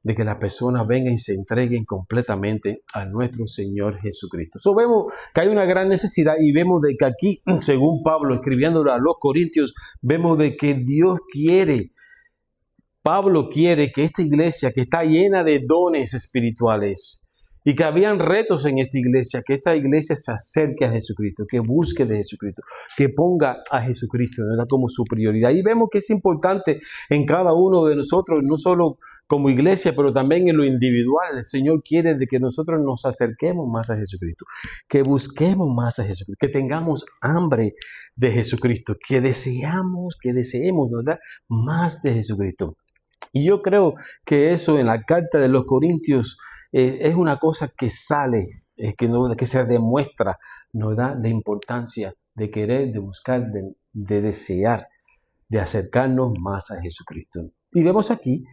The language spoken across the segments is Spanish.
de que las personas vengan y se entreguen completamente a nuestro Señor Jesucristo. So, vemos que hay una gran necesidad y vemos de que aquí, según Pablo escribiéndolo a los Corintios, vemos de que Pablo quiere que esta iglesia que está llena de dones espirituales y que habían retos en esta iglesia, que esta iglesia se acerque a Jesucristo, que busque de Jesucristo, que ponga a Jesucristo, ¿verdad?, como su prioridad. Y vemos que es importante en cada uno de nosotros, no solo como iglesia, pero también en lo individual. El Señor quiere de que nosotros nos acerquemos más a Jesucristo, que busquemos más a Jesucristo, que tengamos hambre de Jesucristo, que deseemos, ¿verdad?, más de Jesucristo. Y yo creo que eso en la carta de los Corintios es una cosa que sale, que se demuestra, nos da la importancia de querer, de buscar, de desear, de acercarnos más a Jesucristo. Y vemos aquí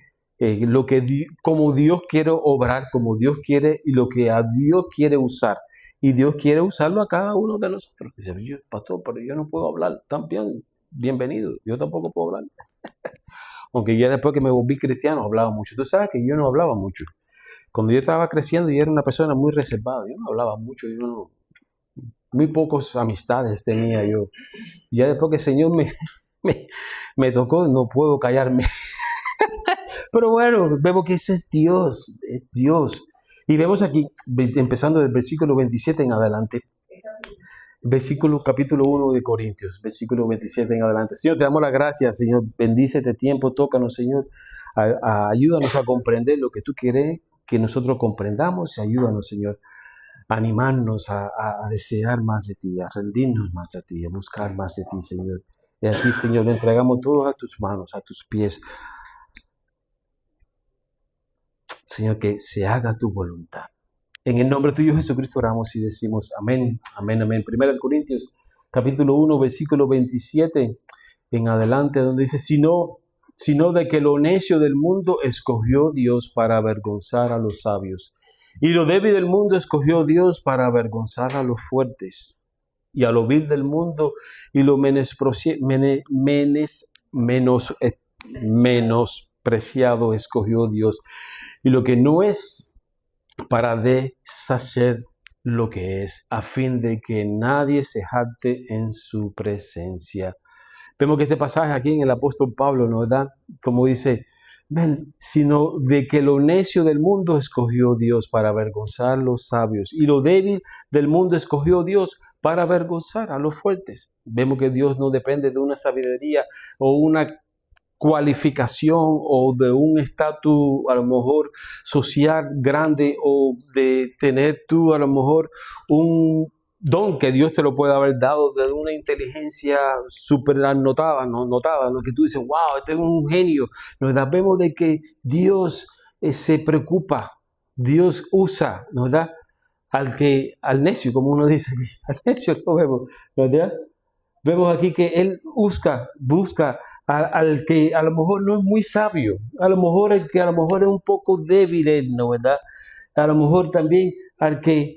como Dios quiere obrar, como Dios quiere y lo que a Dios quiere usar. Y Dios quiere usarlo a cada uno de nosotros. Dice, pastor, pero yo no puedo hablar. También, bienvenido. Yo tampoco puedo hablar. Aunque ya después que me volví cristiano hablaba mucho. Tú sabes que yo no hablaba mucho. Cuando yo estaba creciendo, yo era una persona muy reservada. Yo no hablaba mucho. Muy pocas amistades tenía yo. Ya después que el Señor me tocó, no puedo callarme. Pero bueno, vemos que ese es Dios. Es Dios. Y vemos aquí, empezando del versículo 27 en adelante. Capítulo 1 de Corintios, versículo 27 en adelante. Señor, te damos las gracias, Señor. Bendice este tiempo, tócanos, Señor. Ayúdanos a comprender lo que tú quieres que nosotros comprendamos. Y ayúdanos, Señor, a animarnos a desear más de ti, a rendirnos más de ti, a buscar más de ti, Señor. Y aquí, Señor, le entregamos todo a tus manos, a tus pies. Señor, que se haga tu voluntad. En el nombre tuyo, Jesucristo, oramos y decimos amén, amén, amén. 1 Corintios, capítulo 1, versículo 27 en adelante, donde dice, sino de que lo necio del mundo escogió Dios para avergonzar a los sabios. Y lo débil del mundo escogió Dios para avergonzar a los fuertes. Y a lo vil del mundo y lo menospreciado escogió Dios. Y lo que no es, para deshacer lo que es, a fin de que nadie se jacte en su presencia. Vemos que este pasaje aquí en el apóstol Pablo nos da, como dice, sino de que lo necio del mundo escogió Dios para avergonzar a los sabios, y lo débil del mundo escogió Dios para avergonzar a los fuertes. Vemos que Dios no depende de una sabiduría o una cualificación o de un estatus a lo mejor social grande o de tener tú a lo mejor un don que Dios te lo puede haber dado de una inteligencia súper notada, lo que tú dices, wow, este es un genio. Nos vemos de que Dios se preocupa, Dios usa, ¿verdad?, al necio, como uno dice, al necio lo vemos, ¿verdad? Vemos aquí que Él busca al que a lo mejor no es muy sabio, a lo mejor el que a lo mejor es un poco débil, ¿no?, ¿verdad? A lo mejor también al que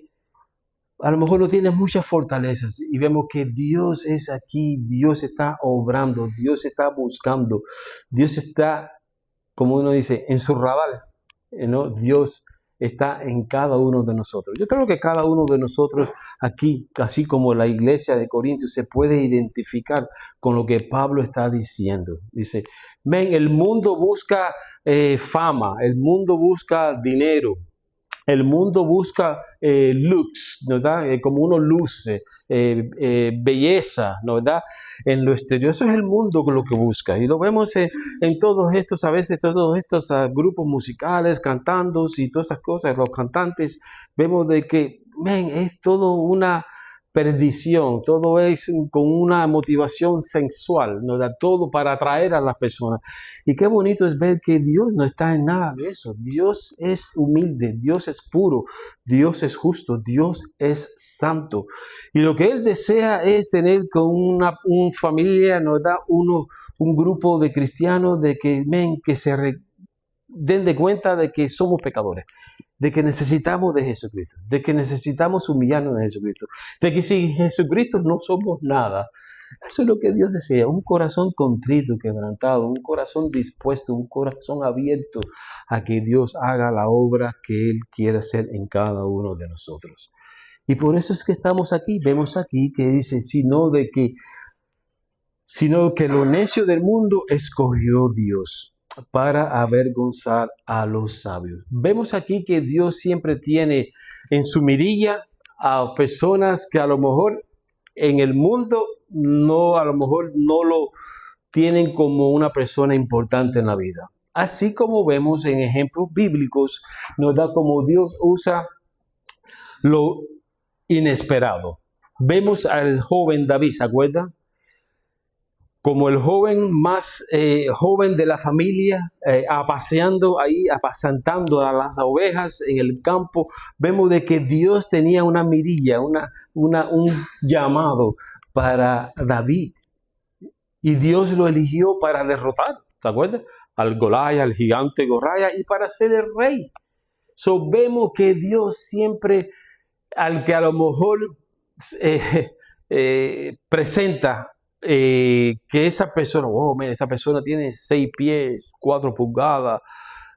a lo mejor no tiene muchas fortalezas. Y vemos que Dios es aquí, Dios está obrando, Dios está buscando, Dios está, como uno dice, en su radar, ¿no? Dios está en cada uno de nosotros. Yo creo que cada uno de nosotros aquí, así como la iglesia de Corintios, se puede identificar con lo que Pablo está diciendo. Dice, el mundo busca fama, el mundo busca dinero, el mundo busca looks, ¿verdad? Como uno luce, belleza, ¿verdad? En lo exterior, eso es el mundo lo que busca. Y lo vemos en todos estos grupos musicales, cantando y todas esas cosas, los cantantes, vemos de que, es todo una perdición, todo es con una motivación sexual, ¿no?, todo para atraer a las personas. Y qué bonito es ver que Dios no está en nada de eso. Dios es humilde, Dios es puro, Dios es justo, Dios es santo. Y lo que Él desea es tener con una familia, ¿no?, un grupo de cristianos de que, que se den de cuenta de que somos pecadores, de que necesitamos de Jesucristo, de que necesitamos humillarnos de Jesucristo, de que sin Jesucristo no somos nada. Eso es lo que Dios desea, un corazón contrito, quebrantado, un corazón dispuesto, un corazón abierto a que Dios haga la obra que Él quiere hacer en cada uno de nosotros. Y por eso es que estamos aquí, vemos aquí que dice, sino que lo necio del mundo escogió Dios para avergonzar a los sabios. Vemos aquí que Dios siempre tiene en su mirilla a personas que a lo mejor en el mundo a lo mejor no lo tienen como una persona importante en la vida. Así como vemos en ejemplos bíblicos, nos da como Dios usa lo inesperado. Vemos al joven David, ¿se acuerda? Como el joven más joven de la familia, paseando ahí, apacentando a las ovejas en el campo, vemos de que Dios tenía una mirilla, un llamado para David. Y Dios lo eligió para derrotar, ¿se acuerdan? Al Goliat, al gigante Goliat, y para ser el rey. So, vemos que Dios siempre, al que a lo mejor presenta que esa persona, mira, esta persona tiene 6 pies, 4 pulgadas,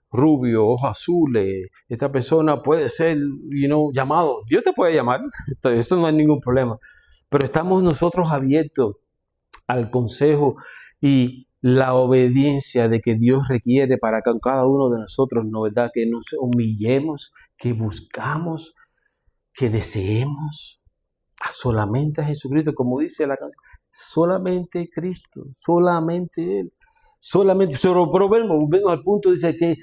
rubio, ojos azules, esta persona puede ser, llamado. Dios te puede llamar, esto no hay ningún problema, pero estamos nosotros abiertos al consejo y la obediencia de que Dios requiere para que cada uno de nosotros, ¿no verdad? Que nos humillemos, que buscamos, que deseemos solamente a Jesucristo, como dice la canción. Solamente Cristo, solamente Él, solamente. Pero volvemos al punto, dice que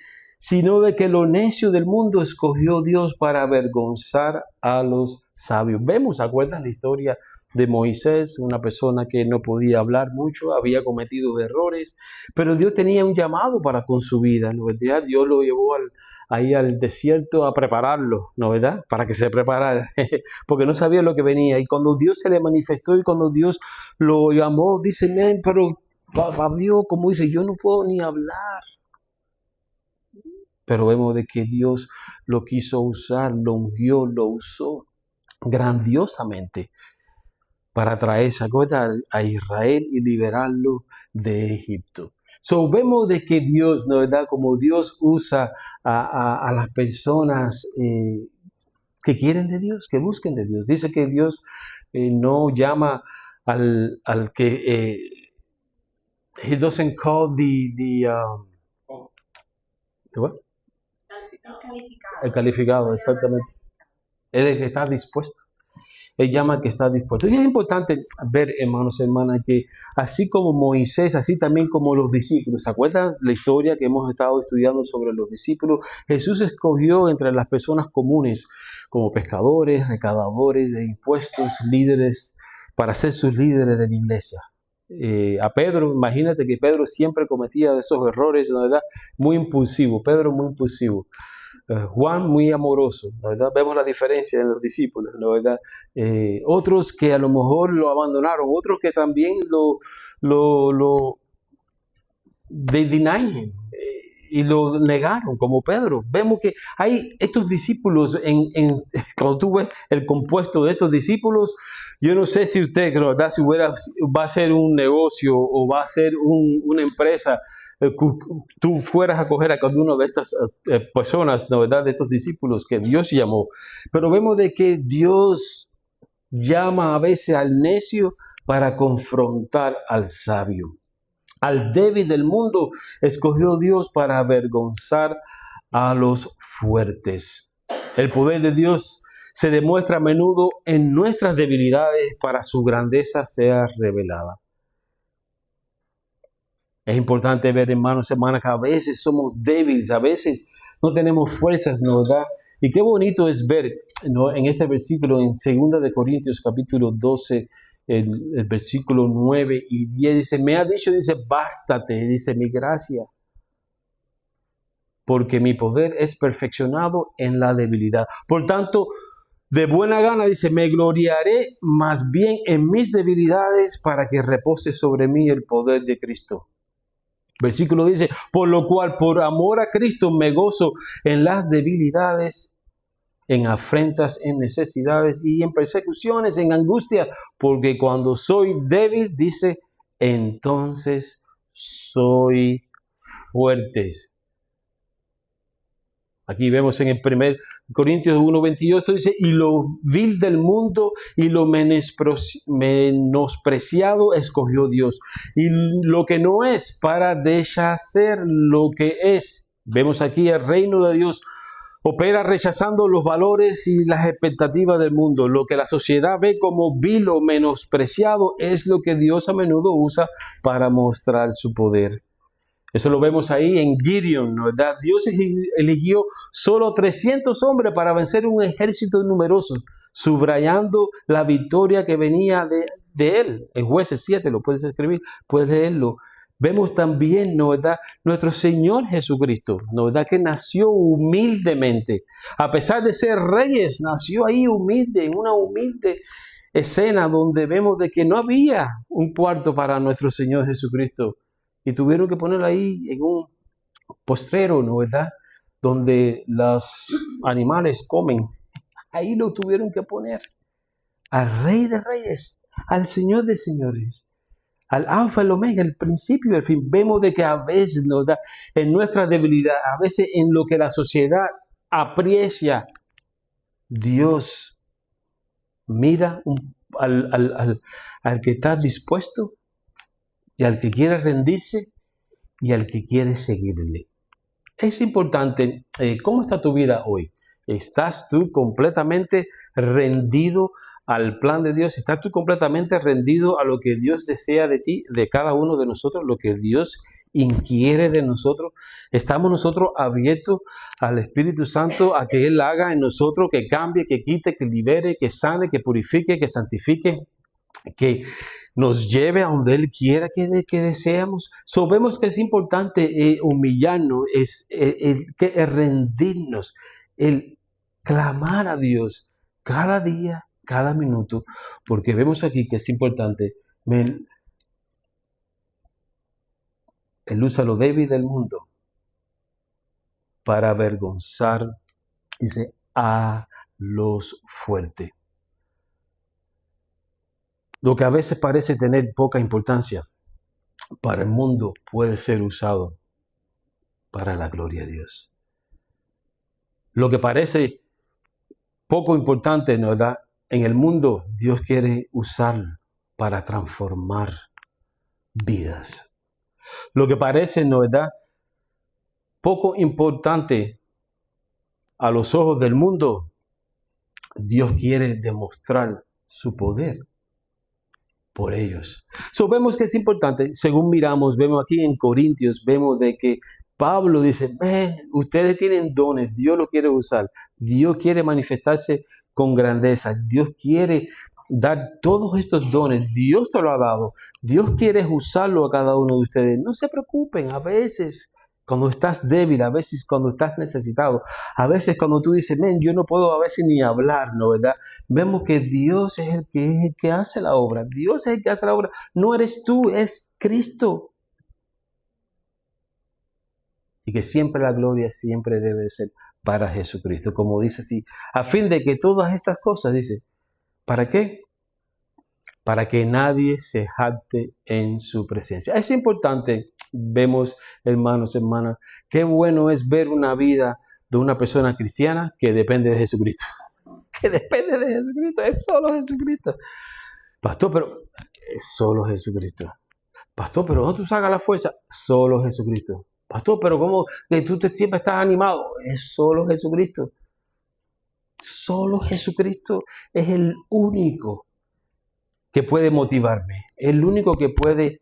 sino de que lo necio del mundo escogió Dios para avergonzar a los sabios. Vemos, ¿acuerdan la historia de Moisés? Una persona que no podía hablar mucho, había cometido errores, pero Dios tenía un llamado para con su vida, ¿no verdad? Dios lo llevó ahí al desierto a prepararlo, ¿no verdad? Para que se preparara, porque no sabía lo que venía. Y cuando Dios se le manifestó y cuando Dios lo llamó, dice, pero Dios, como dice, yo no puedo ni hablar. Pero vemos de que Dios lo quiso usar, lo ungió, lo usó grandiosamente para traerse a Israel y liberarlo de Egipto. So, vemos de que Dios, ¿no verdad? Como Dios usa a las personas que quieren de Dios, que busquen de Dios. Dice que Dios no llama al que he doesn't call what? El calificado, exactamente. Él es el que está dispuesto. Él llama al que está dispuesto. Y es importante ver, hermanos y hermanas, que así como Moisés, así también como los discípulos. ¿Se acuerdan la historia que hemos estado estudiando sobre los discípulos? Jesús escogió entre las personas comunes como pescadores, recaudadores de impuestos, líderes, para ser sus líderes de la iglesia. A Pedro, imagínate que Pedro siempre cometía esos errores, ¿no verdad? Muy impulsivo, Pedro muy impulsivo. Juan muy amoroso, ¿no verdad? Vemos la diferencia en los discípulos, ¿no verdad? Otros que a lo mejor lo abandonaron, otros que también they deny him, y lo negaron, como Pedro. Vemos que hay estos discípulos, cuando tú ves el compuesto de estos discípulos, yo no sé si usted, ¿verdad? Si va a ser un negocio o va a ser una empresa, tú fueras a coger a cada una de estas personas, ¿no verdad? De estos discípulos que Dios llamó. Pero vemos de que Dios llama a veces al necio para confrontar al sabio. Al débil del mundo escogió Dios para avergonzar a los fuertes. El poder de Dios se demuestra a menudo en nuestras debilidades para su grandeza sea revelada. Es importante ver, hermanos y hermanas, que a veces somos débiles, a veces no tenemos fuerzas, ¿no verdad? Y qué bonito es ver, ¿no? En este versículo, en 2 de Corintios capítulo 12, el versículo 9 y 10, dice, me ha dicho, dice, bástate, dice, mi gracia, porque mi poder es perfeccionado en la debilidad. Por tanto, de buena gana, dice, me gloriaré más bien en mis debilidades para que repose sobre mí el poder de Cristo. Versículo dice, por lo cual, por amor a Cristo, me gozo en las debilidades, en afrentas, en necesidades y en persecuciones, en angustia, porque cuando soy débil, dice, entonces soy fuerte. Aquí vemos en el 1 Corintios 1:28, dice, y lo vil del mundo y lo menospreciado escogió Dios, y lo que no es para deshacer lo que es. Vemos aquí el reino de Dios opera rechazando los valores y las expectativas del mundo. Lo que la sociedad ve como vil o menospreciado es lo que Dios a menudo usa para mostrar su poder. Eso lo vemos ahí en Gideon, ¿no? ¿Verdad? Dios eligió solo 300 hombres para vencer un ejército numeroso, subrayando la victoria que venía de él. En Jueces 7, lo puedes escribir, puedes leerlo. Vemos también, ¿no? ¿Verdad? Nuestro Señor Jesucristo, ¿no? ¿Verdad? Que nació humildemente. A pesar de ser reyes, nació ahí humilde, en una humilde escena donde vemos de que no había un cuarto para nuestro Señor Jesucristo. Y tuvieron que ponerlo ahí en un postrero, ¿no? ¿Verdad? Donde los animales comen. Ahí lo tuvieron que poner. Al Rey de Reyes, al Señor de Señores, al Alfa, el Omega, el principio y el fin. Vemos de que a veces, ¿no? ¿Verdad? En nuestra debilidad, a veces en lo que la sociedad aprecia, Dios mira al que está dispuesto y al que quiere rendirse y al que quiere seguirle. Es importante, ¿cómo está tu vida hoy? ¿Estás tú completamente rendido al plan de Dios? ¿Estás tú completamente rendido a lo que Dios desea de ti, de cada uno de nosotros, lo que Dios inquiere de nosotros? ¿Estamos nosotros abiertos al Espíritu Santo a que Él haga en nosotros, que cambie, que quite, que libere, que sane, que purifique, que santifique, que nos lleve a donde Él quiera que deseamos? Vemos que es importante humillarnos, el rendirnos, el clamar a Dios cada día, cada minuto, porque vemos aquí que es importante. Él usa lo débil del mundo para avergonzar, dice, a los fuertes. Lo que a veces parece tener poca importancia para el mundo puede ser usado para la gloria de Dios. Lo que parece poco importante, ¿no? ¿Verdad? En el mundo, Dios quiere usarlo para transformar vidas. Lo que parece, ¿no? ¿Verdad? Poco importante a los ojos del mundo, Dios quiere demostrar su poder por ellos. Vemos que es importante, según vemos aquí en Corintios, vemos de que Pablo dice, ustedes tienen dones, Dios lo quiere usar, Dios quiere manifestarse con grandeza, Dios quiere dar todos estos dones, Dios te lo ha dado, Dios quiere usarlo a cada uno de ustedes. No se preocupen, a veces cuando estás débil, a veces cuando estás necesitado, a veces cuando tú dices, yo no puedo a veces ni hablar, ¿no? ¿Verdad? Vemos que Dios es el que hace la obra, Dios es el que hace la obra, no eres tú, es Cristo. Y que siempre la gloria siempre debe ser para Jesucristo, como dice así, a fin de que todas estas cosas, dice, ¿para qué? Para que nadie se jacte en su presencia. Es importante, vemos, hermanos, hermanas, qué bueno es ver una vida de una persona cristiana que depende de Jesucristo. Que depende de Jesucristo, es solo Jesucristo. Pastor, pero es solo Jesucristo. Pastor, pero ¿dónde tú sacas la fuerza? Solo Jesucristo. Pastor, pero ¿cómo que tú siempre estás animado? Es solo Jesucristo. Solo Jesucristo es el único que puede motivarme, el único que puede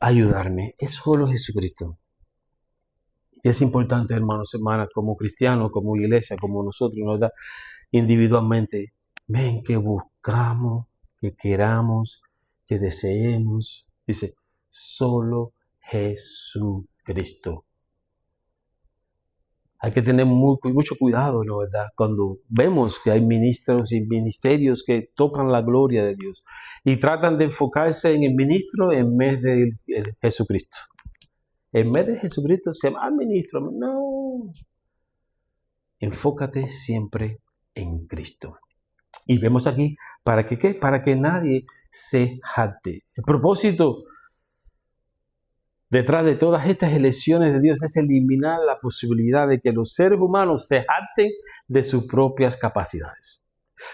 ayudarme, es solo Jesucristo. Y es importante, hermanos, hermanas, como cristianos, como iglesia, como nosotros, ¿verdad? Individualmente, que buscamos, que queramos, que deseemos, dice, solo Jesucristo. Hay que tener mucho cuidado, ¿no? ¿Verdad? Cuando vemos que hay ministros y ministerios que tocan la gloria de Dios y tratan de enfocarse en el ministro en vez de Jesucristo. En vez de Jesucristo se llama ministro. No. Enfócate siempre en Cristo. Y vemos aquí, ¿para que qué? Para que nadie se jacte. El propósito detrás de todas estas elecciones de Dios es eliminar la posibilidad de que los seres humanos se jacten de sus propias capacidades.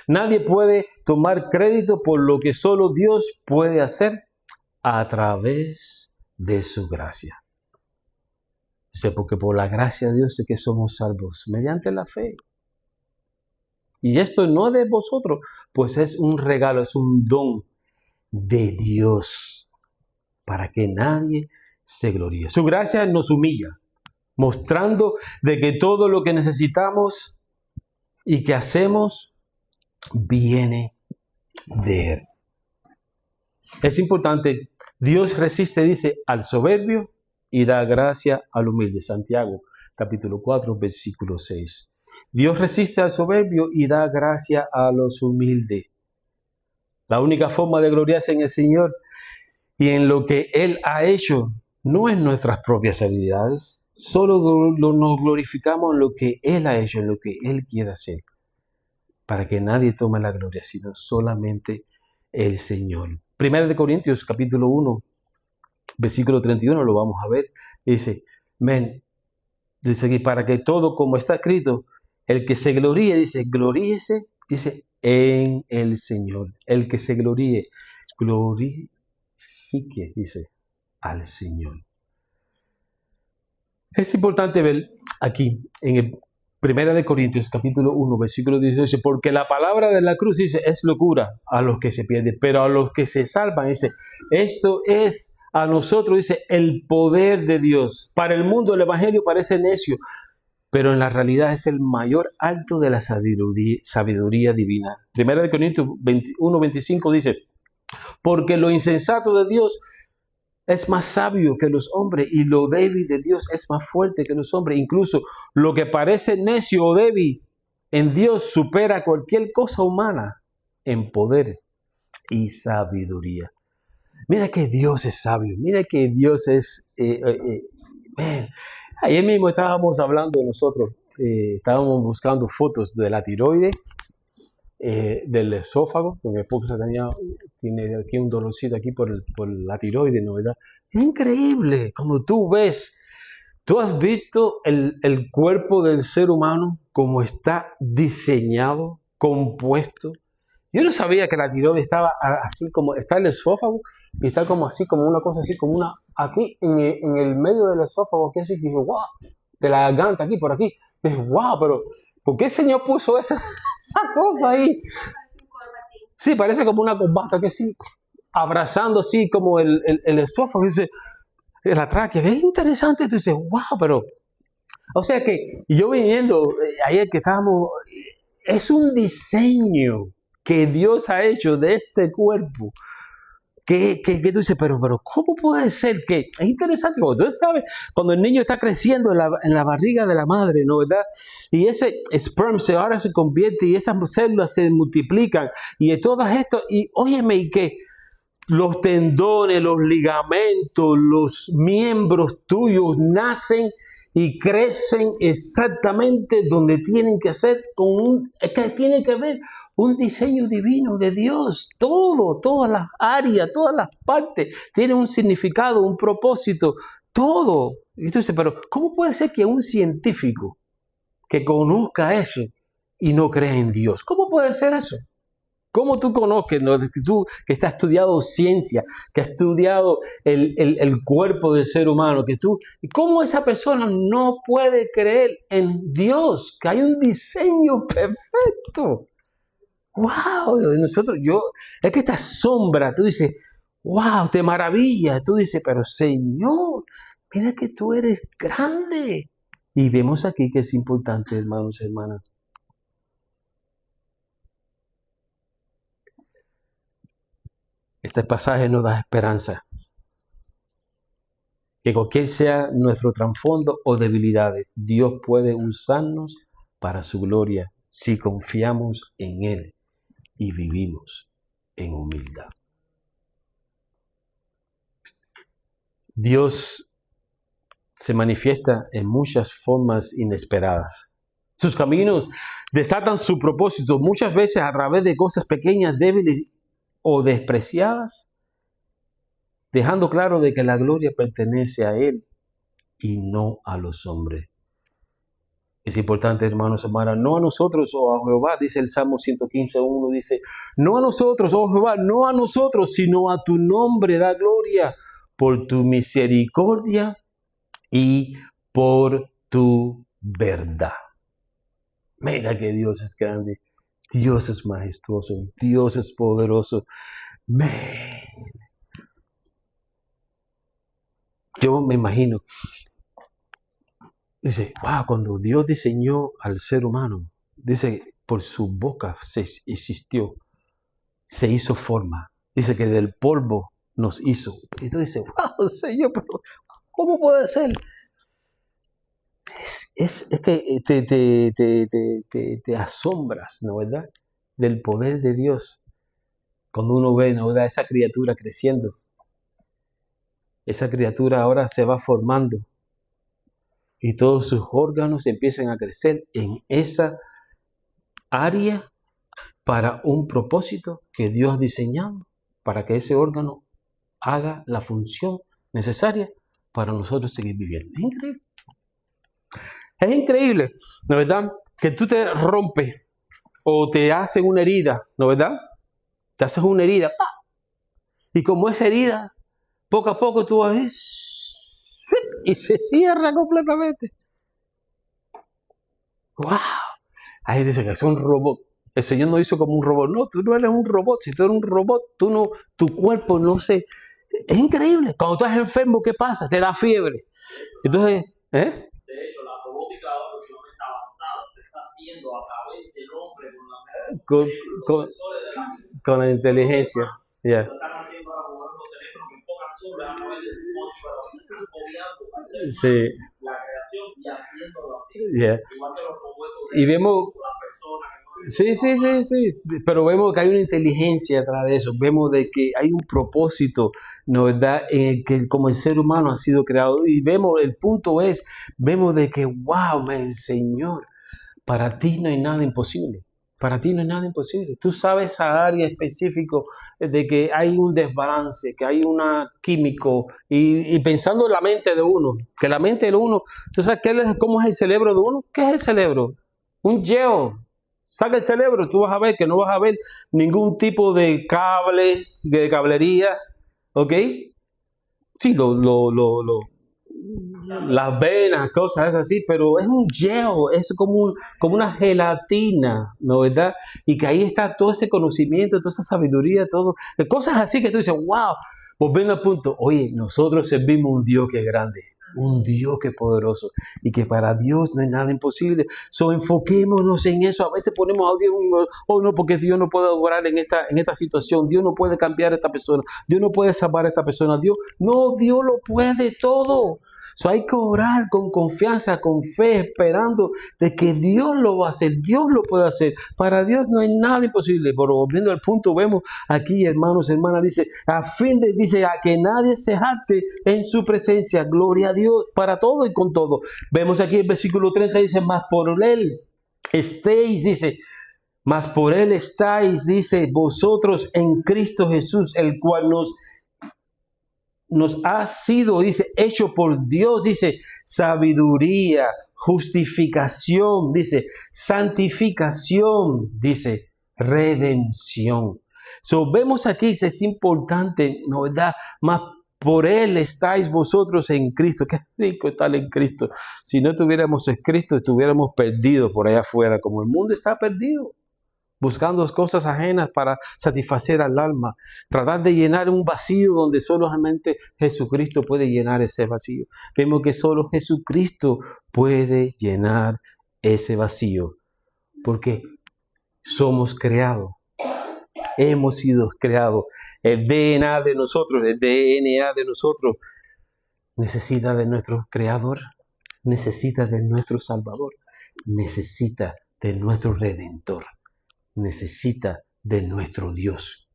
Nadie puede tomar crédito por lo que solo Dios puede hacer a través de su gracia. Porque por la gracia de Dios es que somos salvos mediante la fe. Y esto no es de vosotros, pues es un regalo, es un don de Dios para que nadie se gloríe. Su gracia nos humilla, mostrando de que todo lo que necesitamos y que hacemos viene de Él. Es importante, Dios resiste, dice, al soberbio y da gracia al humilde. Santiago, capítulo 4, versículo 6. Dios resiste al soberbio y da gracia a los humildes. La única forma de gloriarse en el Señor y en lo que Él ha hecho no es nuestras propias habilidades, solo nos glorificamos en lo que Él ha hecho, en lo que Él quiere hacer, para que nadie tome la gloria, sino solamente el Señor. Primera de Corintios, capítulo 1, versículo 31, lo vamos a ver, dice aquí, para que todo como está escrito, el que se gloríe, dice, gloríese, dice, en el Señor. El que se gloríe, glorifique, dice, al Señor. Es importante ver aquí, en el Primera de Corintios, capítulo 1, versículo 18, porque la palabra de la cruz, dice, es locura a los que se pierden, pero a los que se salvan, dice, esto es a nosotros, dice, el poder de Dios. Para el mundo el evangelio parece necio, pero en la realidad es el mayor acto de la sabiduría divina. Primera de Corintios 1, 25 dice, porque lo insensato de Dios es más sabio que los hombres y lo débil de Dios es más fuerte que los hombres. Incluso lo que parece necio o débil en Dios supera cualquier cosa humana en poder y sabiduría. Mira que Dios es sabio, mira que Dios es... Ayer mismo estábamos hablando nosotros, estábamos buscando fotos de la tiroides, del esófago, porque mi esposa tiene aquí un dolorcito aquí por la tiroides, ¿no? ¿Verdad? Es increíble, como tú ves, tú has visto el cuerpo del ser humano, cómo está diseñado, compuesto. Yo no sabía que la tiroides estaba así como, está el esófago y está como así, como una cosa así, como una, aquí en el medio del esófago, que así, y digo, wow, de la garganta aquí, por aquí. Y digo, wow, pero ¿por qué el Señor puso esa cosa ahí? Sí, parece como una corbata, que sí, abrazando así como el esófago, dice, la tráquea. Es interesante, tú dices, wow, pero, o sea que yo viniendo, ayer que estábamos, es un diseño que Dios ha hecho de este cuerpo, que tú dices, pero ¿cómo puede ser que? Es interesante, porque tú sabes, cuando el niño está creciendo en la barriga de la madre, ¿no? ¿Verdad? Y ese sperm ahora se convierte y esas células se multiplican y de todas estas, y óyeme, y que los tendones, los ligamentos, los miembros tuyos nacen y crecen exactamente donde tienen que ser, es que tiene que ver un diseño divino de Dios. Todas las áreas, todas las partes tienen un significado, un propósito, todo. Y tú dices, pero ¿cómo puede ser que un científico que conozca eso y no crea en Dios? ¿Cómo puede ser eso? ¿Cómo tú conoces, ¿no? Tú que has estudiado ciencia, que has estudiado el cuerpo del ser humano, ¿cómo esa persona no puede creer en Dios? Que hay un diseño perfecto. ¡Wow! Es que esta sombra, tú dices, ¡wow! Te maravilla. Tú dices, pero Señor, mira que tú eres grande. Y vemos aquí que es importante, hermanos y hermanas. Este pasaje nos da esperanza. Que cualquier sea nuestro trasfondo o debilidades, Dios puede usarnos para su gloria si confiamos en Él y vivimos en humildad. Dios se manifiesta en muchas formas inesperadas. Sus caminos desatan su propósito muchas veces a través de cosas pequeñas, débiles o despreciadas, dejando claro de que la gloria pertenece a Él y no a los hombres. Es importante, hermanos, hermanas, no a nosotros o a Jehová, dice el Salmo 115:1, dice, no a nosotros, oh Jehová, no a nosotros, sino a tu nombre da gloria por tu misericordia y por tu verdad. Mira que Dios es grande, Dios es majestuoso, Dios es poderoso. Yo me imagino, dice, wow, cuando Dios diseñó al ser humano, dice, por su boca se existió, se hizo forma. Dice que del polvo nos hizo. Y tú dices, wow, Señor, pero ¿cómo puede ser? Es que te asombras, ¿no verdad? Del poder de Dios. Cuando uno ve, ¿no verdad? Esa criatura creciendo. Esa criatura ahora se va formando. Y todos sus órganos empiezan a crecer en esa área para un propósito que Dios ha diseñado, para que ese órgano haga la función necesaria para nosotros seguir viviendo. Es increíble. Es increíble, ¿no verdad? Que tú te rompes o te hacen una herida, ¿no verdad? Te haces una herida, ¡pah! Y como esa herida, poco a poco tú ves y se cierra completamente. ¡Wow! Ahí dice que es un robot. El Señor no hizo como un robot. No, tú no eres un robot. Si tú eres un robot, tu cuerpo no se... Es increíble. Cuando tú estás enfermo, ¿qué pasa? Te da fiebre. Entonces, De hecho, la robótica ahora últimamente avanzada se está haciendo a través del hombre con los sensores de la mente. Con la inteligencia. Yeah. Lo están haciendo ahora con los teléfonos que enfocan solo a través del remoto, pero están copiando Sí. la creación y haciéndolo así. Yeah. Igual que los robots Y vemos... las personas que no... Sí. Pero vemos que hay una inteligencia atrás de eso. Vemos de que hay un propósito, ¿no verdad? Que como el ser humano ha sido creado. Y vemos, el punto es, vemos de que, wow, el Señor, para ti no hay nada imposible. Para ti no hay nada imposible. Tú sabes esa área específica de que hay un desbalance, que hay una químico. Y pensando en la mente de uno, que la mente de uno, ¿tú sabes cómo es el cerebro de uno? ¿Qué es el cerebro? Un geo. Saca el cerebro, tú vas a ver que no vas a ver ningún tipo de cable, de cablería, ¿ok? Sí, las venas, cosas así, pero es un gel, es como una gelatina, ¿no verdad? Y que ahí está todo ese conocimiento, toda esa sabiduría, todo, cosas así que tú dices, wow, volviendo al punto, oye, nosotros servimos un Dios que es grande. Un Dios que es poderoso y que para Dios no hay nada imposible. So, enfoquémonos en eso. A veces ponemos a Dios, oh no, porque Dios no puede orar en esta situación. Dios no puede cambiar a esta persona. Dios no puede salvar a esta persona. Dios lo puede todo. So, hay que orar con confianza, con fe, esperando de que Dios lo va a hacer. Dios lo puede hacer. Para Dios no hay nada imposible. Pero volviendo al punto, vemos aquí, hermanos, hermanas, dice, dice, a que nadie se jacte en su presencia. Gloria a Dios para todo y con todo. Vemos aquí el versículo 30, dice, mas por Él estéis, dice, mas por Él estáis, dice, vosotros en Cristo Jesús, el cual nos ha sido, dice, hecho por Dios, dice, sabiduría, justificación, dice, santificación, dice, redención. So, vemos aquí, es importante, ¿no verdad? Más por Él estáis vosotros en Cristo. Qué rico estar en Cristo. Si no estuviéramos en Cristo, estuviéramos perdidos por allá afuera, como el mundo está perdido. Buscando cosas ajenas para satisfacer al alma. Tratar de llenar un vacío donde solamente Jesucristo puede llenar ese vacío. Vemos que solo Jesucristo puede llenar ese vacío. Porque somos creados. Hemos sido creados. El DNA de nosotros necesita de nuestro Creador. Necesita de nuestro Salvador. Necesita de nuestro Redentor. Necesita de nuestro Dios,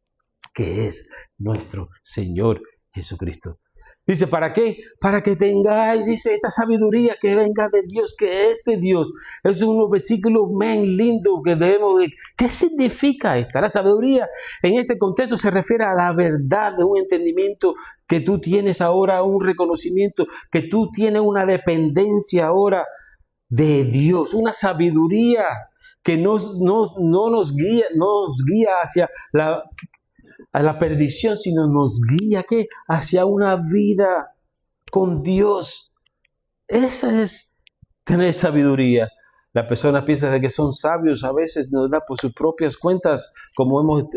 que es nuestro Señor Jesucristo. Dice, ¿para qué? Para que tengáis, dice, esta sabiduría que venga de Dios, que es de Dios. Es un versículo bien lindo que debemos de... ¿Qué significa esta? La sabiduría en este contexto se refiere a la verdad de un entendimiento que tú tienes ahora, un reconocimiento, que tú tienes una dependencia ahora de Dios, una sabiduría que no nos guía hacia a la perdición, sino nos guía ¿qué? Hacia una vida con Dios. Esa es tener sabiduría. Las personas piensan de que son sabios a veces, ¿no? Por sus propias cuentas, como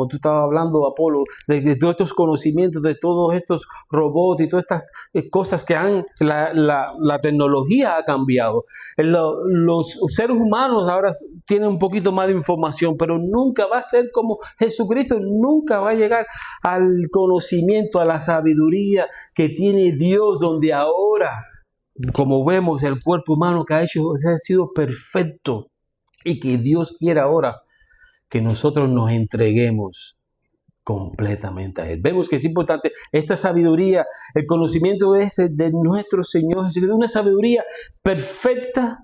tú estabas hablando, Apolo, de todos estos conocimientos, de todos estos robots y todas estas cosas que la tecnología ha cambiado. Los seres humanos ahora tienen un poquito más de información, pero nunca va a ser como Jesucristo, nunca va a llegar al conocimiento, a la sabiduría que tiene Dios, donde ahora, como vemos, el cuerpo humano que ha sido perfecto y que Dios quiere ahora que nosotros nos entreguemos completamente a Él. Vemos que es importante esta sabiduría, el conocimiento ese de nuestro Señor Jesucristo, una sabiduría perfecta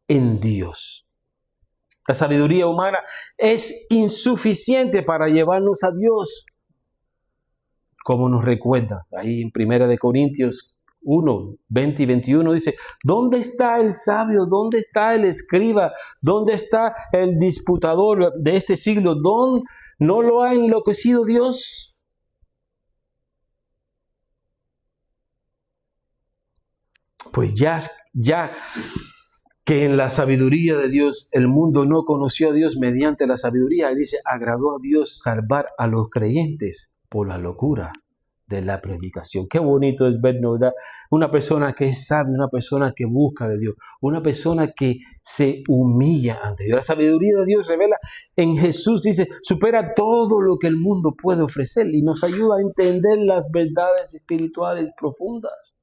en Dios. La sabiduría humana es insuficiente para llevarnos a Dios, como nos recuerda ahí en 1 Corintios 1, 20 y 21 dice, ¿dónde está el sabio? ¿Dónde está el escriba? ¿Dónde está el disputador de este siglo? ¿Dónde no lo ha enloquecido Dios? Pues ya que en la sabiduría de Dios el mundo no conoció a Dios mediante la sabiduría, dice, agradó a Dios salvar a los creyentes por la locura de la predicación. Qué bonito es ver, ¿no? Una persona que es sabia, una persona que busca de Dios, una persona que se humilla ante Dios. La sabiduría de Dios revela en Jesús, dice, supera todo lo que el mundo puede ofrecer y nos ayuda a entender las verdades espirituales profundas.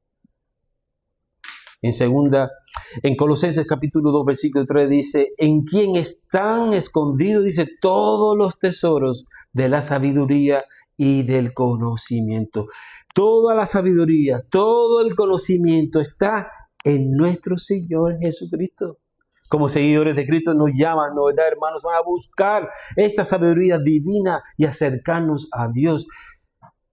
En Colosenses capítulo 2, versículo 3 dice, en quien están escondidos, dice, todos los tesoros de la sabiduría y del conocimiento. Toda la sabiduría, todo el conocimiento está en nuestro Señor Jesucristo. Como seguidores de Cristo nos llaman, ¿no verdad, hermanos? Van a buscar esta sabiduría divina y acercarnos a Dios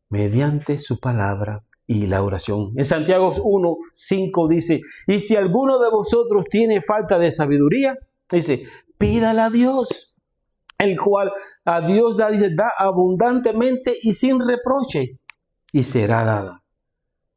mediante su palabra y la oración. En Santiago 1, 5 dice, y si alguno de vosotros tiene falta de sabiduría, dice, pídala a Dios, el cual a Dios da, dice, da abundantemente y sin reproche, y será dada.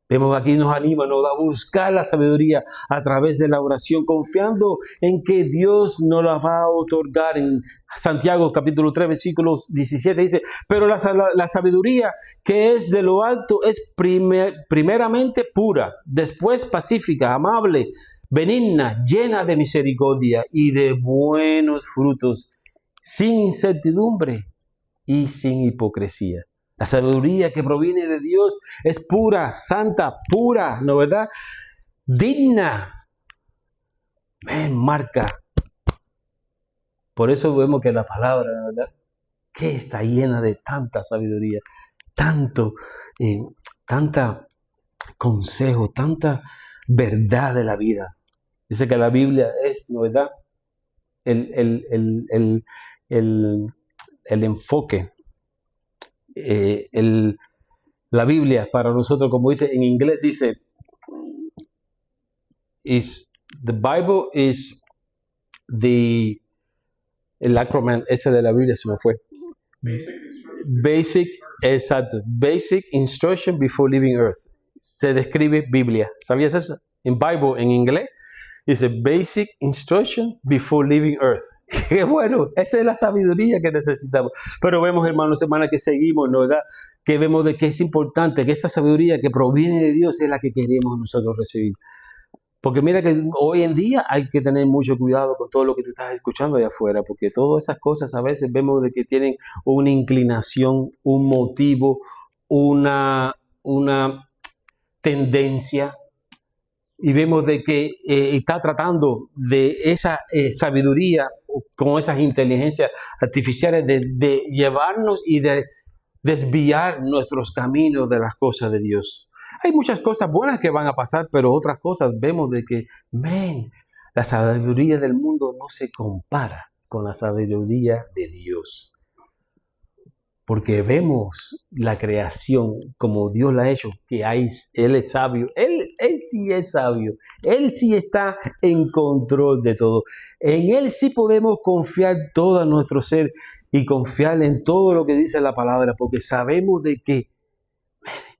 Vemos aquí nos anima, nos da a buscar la sabiduría a través de la oración, confiando en que Dios nos la va a otorgar. En Santiago capítulo 3, versículo 17 dice, pero la sabiduría que es de lo alto es primeramente pura, después pacífica, amable, benigna, llena de misericordia y de buenos frutos, sin incertidumbre y sin hipocresía. La sabiduría que proviene de Dios es pura, santa, pura, ¿no verdad? Digna. Marca. Por eso vemos que la palabra, ¿no verdad? Que está llena de tanta sabiduría, tanta consejo, tanta verdad de la vida. Dice que la Biblia es, ¿no verdad? El enfoque. La Biblia para nosotros, como dice en inglés, dice the Bible is el acrónimo ese de la Biblia se me fue. Basic instruction before leaving earth. Se describe Biblia. ¿Sabías eso? En Bible en inglés dice Basic Instruction Before Leaving Earth. Qué bueno, esta es la sabiduría que necesitamos. Pero vemos, hermanos, hermanas, que seguimos, ¿no verdad? Que vemos de que es importante, que esta sabiduría que proviene de Dios es la que queremos nosotros recibir. Porque mira que hoy en día hay que tener mucho cuidado con todo lo que tú estás escuchando allá afuera, porque todas esas cosas a veces vemos de que tienen una inclinación, un motivo, una tendencia. Y vemos de que está tratando de esa sabiduría con esas inteligencias artificiales de llevarnos y de desviar nuestros caminos de las cosas de Dios. Hay muchas cosas buenas que van a pasar, pero otras cosas vemos de que, la sabiduría del mundo no se compara con la sabiduría de Dios. Porque vemos la creación como Dios la ha hecho, que Él es sabio, Él sí es sabio, Él sí está en control de todo. En Él sí podemos confiar todo nuestro ser y confiar en todo lo que dice la palabra, porque sabemos de que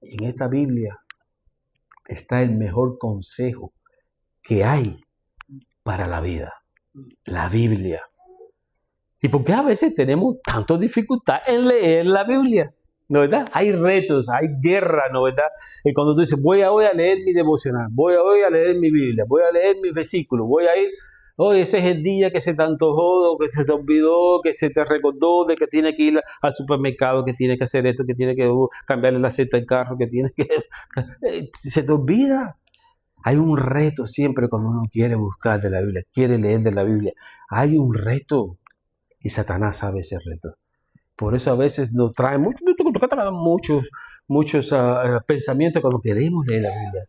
en esta Biblia está el mejor consejo que hay para la vida, la Biblia. ¿Y por qué a veces tenemos tanta dificultad en leer la Biblia? ¿No verdad? Hay retos, hay guerra, ¿no verdad? Y cuando tú dices, voy hoy a leer mi devocional, voy hoy a leer mi Biblia, voy a leer mis versículos, voy a ir, ese es el día que se te antojó, que se te olvidó, que se te recordó de que tiene que ir al supermercado, que tiene que hacer esto, que tiene que cambiarle la seta al carro, que tiene que... se te olvida. Hay un reto siempre cuando uno quiere buscar de la Biblia, quiere leer de la Biblia. Hay un reto. Y Satanás sabe ese reto. Por eso a veces nos trae muchos pensamientos cuando queremos leer la Biblia.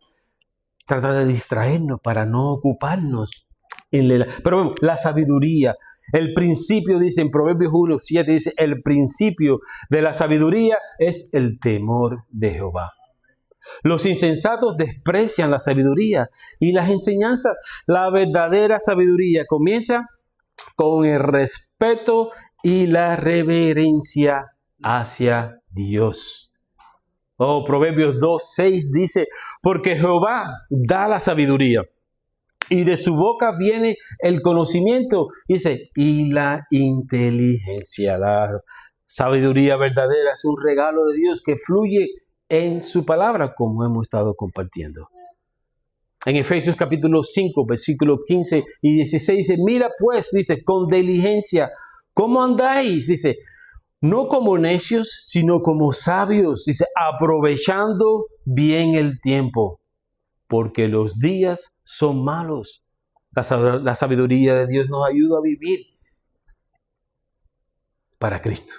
Trata de distraernos para no ocuparnos en leer. Pero bueno, la sabiduría. El principio, dice en Proverbios 1:7, dice, el principio de la sabiduría es el temor de Jehová. Los insensatos desprecian la sabiduría y las enseñanzas. La verdadera sabiduría comienza con el respeto y la reverencia hacia Dios. Proverbios 2:6 dice, porque Jehová da la sabiduría y de su boca viene el conocimiento, dice, y la inteligencia. La sabiduría verdadera es un regalo de Dios que fluye en su palabra, como hemos estado compartiendo. En Efesios capítulo 5, versículos 15 y 16 dice, mira pues, dice, con diligencia, ¿cómo andáis? Dice, no como necios, sino como sabios, dice, aprovechando bien el tiempo, porque los días son malos. La sabiduría de Dios nos ayuda a vivir para Cristo,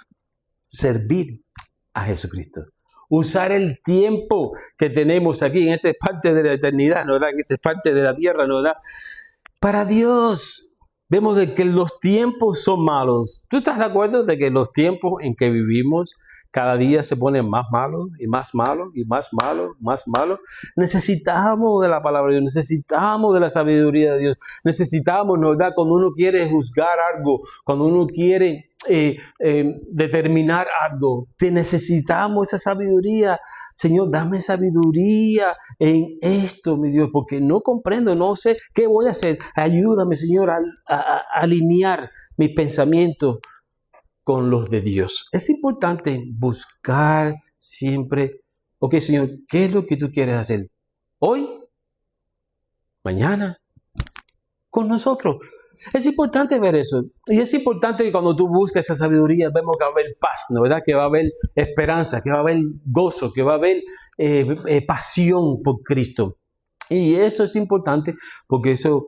servir a Jesucristo. Usar el tiempo que tenemos aquí en esta parte de la eternidad, ¿no verdad? En esta parte de la tierra, ¿no verdad? Para Dios. Vemos de que los tiempos son malos. ¿Tú estás de acuerdo de que los tiempos en que vivimos cada día se ponen más malos y más malos y más malos, más malos? Necesitamos de la palabra de Dios, necesitamos de la sabiduría de Dios, necesitamos, ¿no verdad? Cuando uno quiere juzgar algo, cuando uno quiere determinar algo, te necesitamos esa sabiduría. Señor, dame sabiduría en esto, mi Dios, porque no comprendo, no sé qué voy a hacer. Ayúdame, Señor, a alinear mis pensamientos con los de Dios. Es importante buscar siempre, ok, Señor, ¿qué es lo que tú quieres hacer? Hoy, mañana, con nosotros. Es importante ver eso. Y es importante que cuando tú buscas esa sabiduría, vemos que va a haber paz, ¿no verdad? Que va a haber esperanza, que va a haber gozo, que va a haber pasión por Cristo. Y eso es importante porque eso,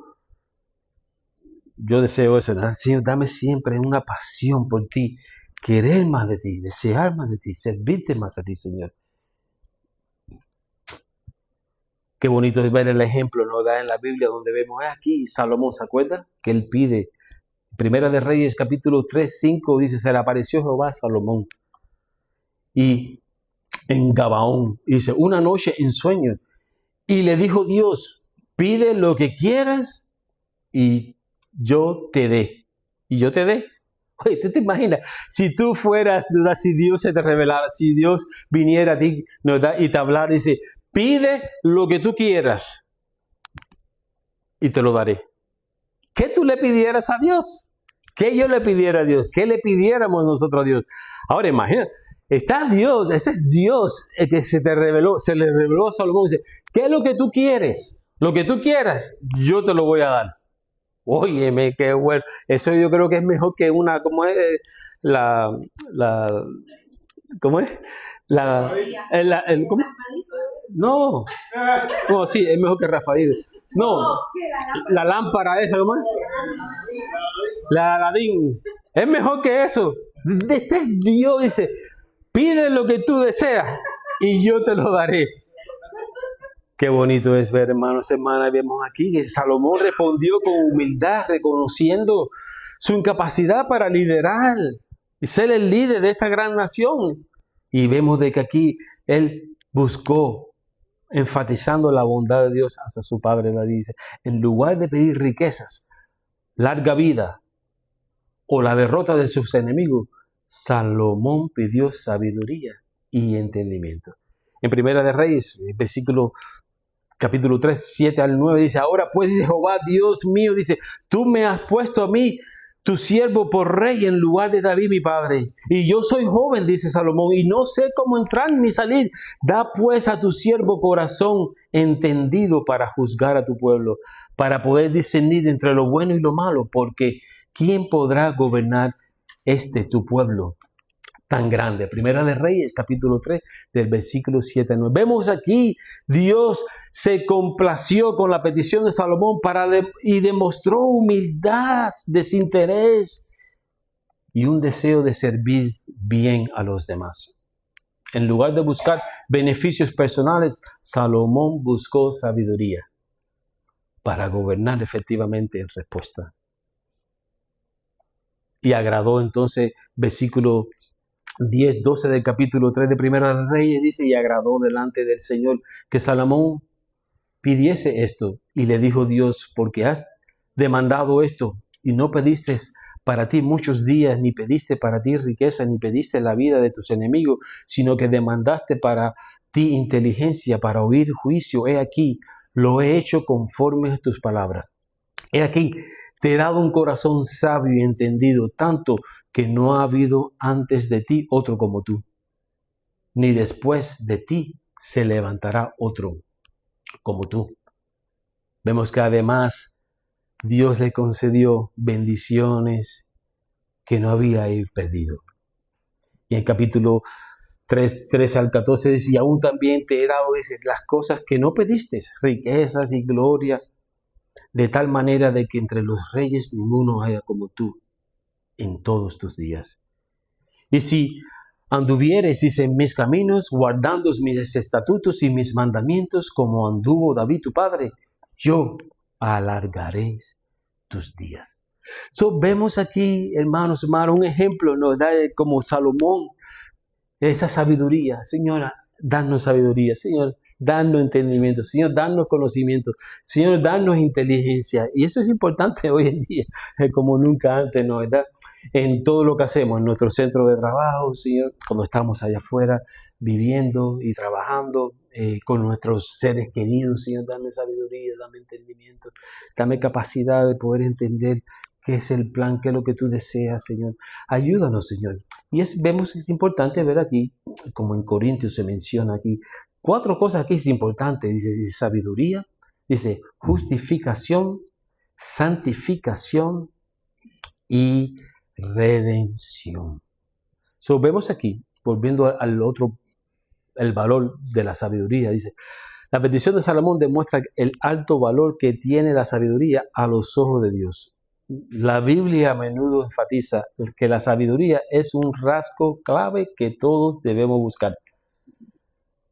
yo deseo eso. Señor, dame siempre una pasión por ti, querer más de ti, desear más de ti, servirte más a ti, Señor. Qué bonito es ver el ejemplo, ¿no? En la Biblia donde vemos aquí Salomón, ¿se acuerda? Que él pide. Primera de Reyes, capítulo 3:5 dice, se le apareció Jehová a Salomón. Y en Gabaón, dice, una noche en sueño. Y le dijo Dios, pide lo que quieras y yo te dé. Y yo te dé. Oye, ¿tú te imaginas? Si tú fueras, ¿verdad? Si Dios se te revelara, si Dios viniera a ti, ¿verdad? Y te hablara, dice, pide lo que tú quieras y te lo daré. ¿Qué tú le pidieras a Dios? ¿Qué yo le pidiera a Dios? ¿Qué le pidiéramos nosotros a Dios? Ahora imagina, está Dios, ese es Dios el que se le reveló a Salomón. Dice, ¿qué es lo que tú quieres? Lo que tú quieras, yo te lo voy a dar. Óyeme, qué bueno. Eso yo creo que es mejor que una, ¿cómo es? ¿Cómo es? ¿Cómo? No. No, sí, es mejor que raspadito. No, la lámpara esa, ¿cómo es? La Aladín. Es mejor que eso. Este es Dios, dice, pide lo que tú deseas y yo te lo daré. Qué bonito es ver, hermanos, hermanas, vemos aquí que Salomón respondió con humildad, reconociendo su incapacidad para liderar y ser el líder de esta gran nación. Y vemos de que aquí él buscó, enfatizando la bondad de Dios hacia su padre David. Dice, en lugar de pedir riquezas, larga vida o la derrota de sus enemigos, Salomón pidió sabiduría y entendimiento. En Primera de Reyes, capítulo 3, 7 al 9, dice, ahora pues, dice Jehová, Dios mío, dice, tú me has puesto a mí, tu siervo, por rey en lugar de David, mi padre. Y yo soy joven, dice Salomón, y no sé cómo entrar ni salir. Da pues a tu siervo corazón entendido para juzgar a tu pueblo, para poder discernir entre lo bueno y lo malo, porque ¿quién podrá gobernar tu pueblo tan grande? Primera de Reyes, capítulo 3, del versículo 7 a 9. Vemos aquí, Dios se complació con la petición de Salomón y demostró humildad, desinterés y un deseo de servir bien a los demás. En lugar de buscar beneficios personales, Salomón buscó sabiduría para gobernar efectivamente en respuesta. Y agradó entonces, versículo 10, 12 del capítulo 3 de Primera de Reyes, dice, y agradó delante del Señor que Salomón pidiese esto. Y le dijo Dios, porque has demandado esto y no pediste para ti muchos días, ni pediste para ti riqueza, ni pediste la vida de tus enemigos, sino que demandaste para ti inteligencia, para oír juicio. He aquí, lo he hecho conforme a tus palabras. He aquí, te he dado un corazón sabio y entendido, tanto que no ha habido antes de ti otro como tú, ni después de ti se levantará otro como tú. Vemos que además Dios le concedió bendiciones que no había perdido. Y en capítulo 13 al 14 dice, y aún también te he dado las cosas que no pediste, riquezas y gloria, de tal manera de que entre los reyes ninguno haya como tú en todos tus días. Y si anduvieres, dice, en mis caminos, guardando mis estatutos y mis mandamientos, como anduvo David tu padre, yo alargaré tus días. Vemos aquí, hermanos, un ejemplo, nos da como Salomón, esa sabiduría. Señora, danos sabiduría, Señor, danos entendimiento, Señor, danos conocimiento, Señor, danos inteligencia. Y eso es importante hoy en día, como nunca antes, ¿no? ¿Verdad? En todo lo que hacemos, en nuestro centro de trabajo, Señor, cuando estamos allá afuera viviendo y trabajando con nuestros seres queridos, Señor, dame sabiduría, dame entendimiento, dame capacidad de poder entender qué es el plan, qué es lo que tú deseas, Señor. Ayúdanos, Señor. Y vemos que es importante ver aquí, como en Corintios se menciona aquí, 4 cosas aquí es importante. Dice sabiduría, dice justificación, santificación y redención. Vemos aquí, volviendo al otro, el valor de la sabiduría, dice, la petición de Salomón demuestra el alto valor que tiene la sabiduría a los ojos de Dios. La Biblia a menudo enfatiza que la sabiduría es un rasgo clave que todos debemos buscar.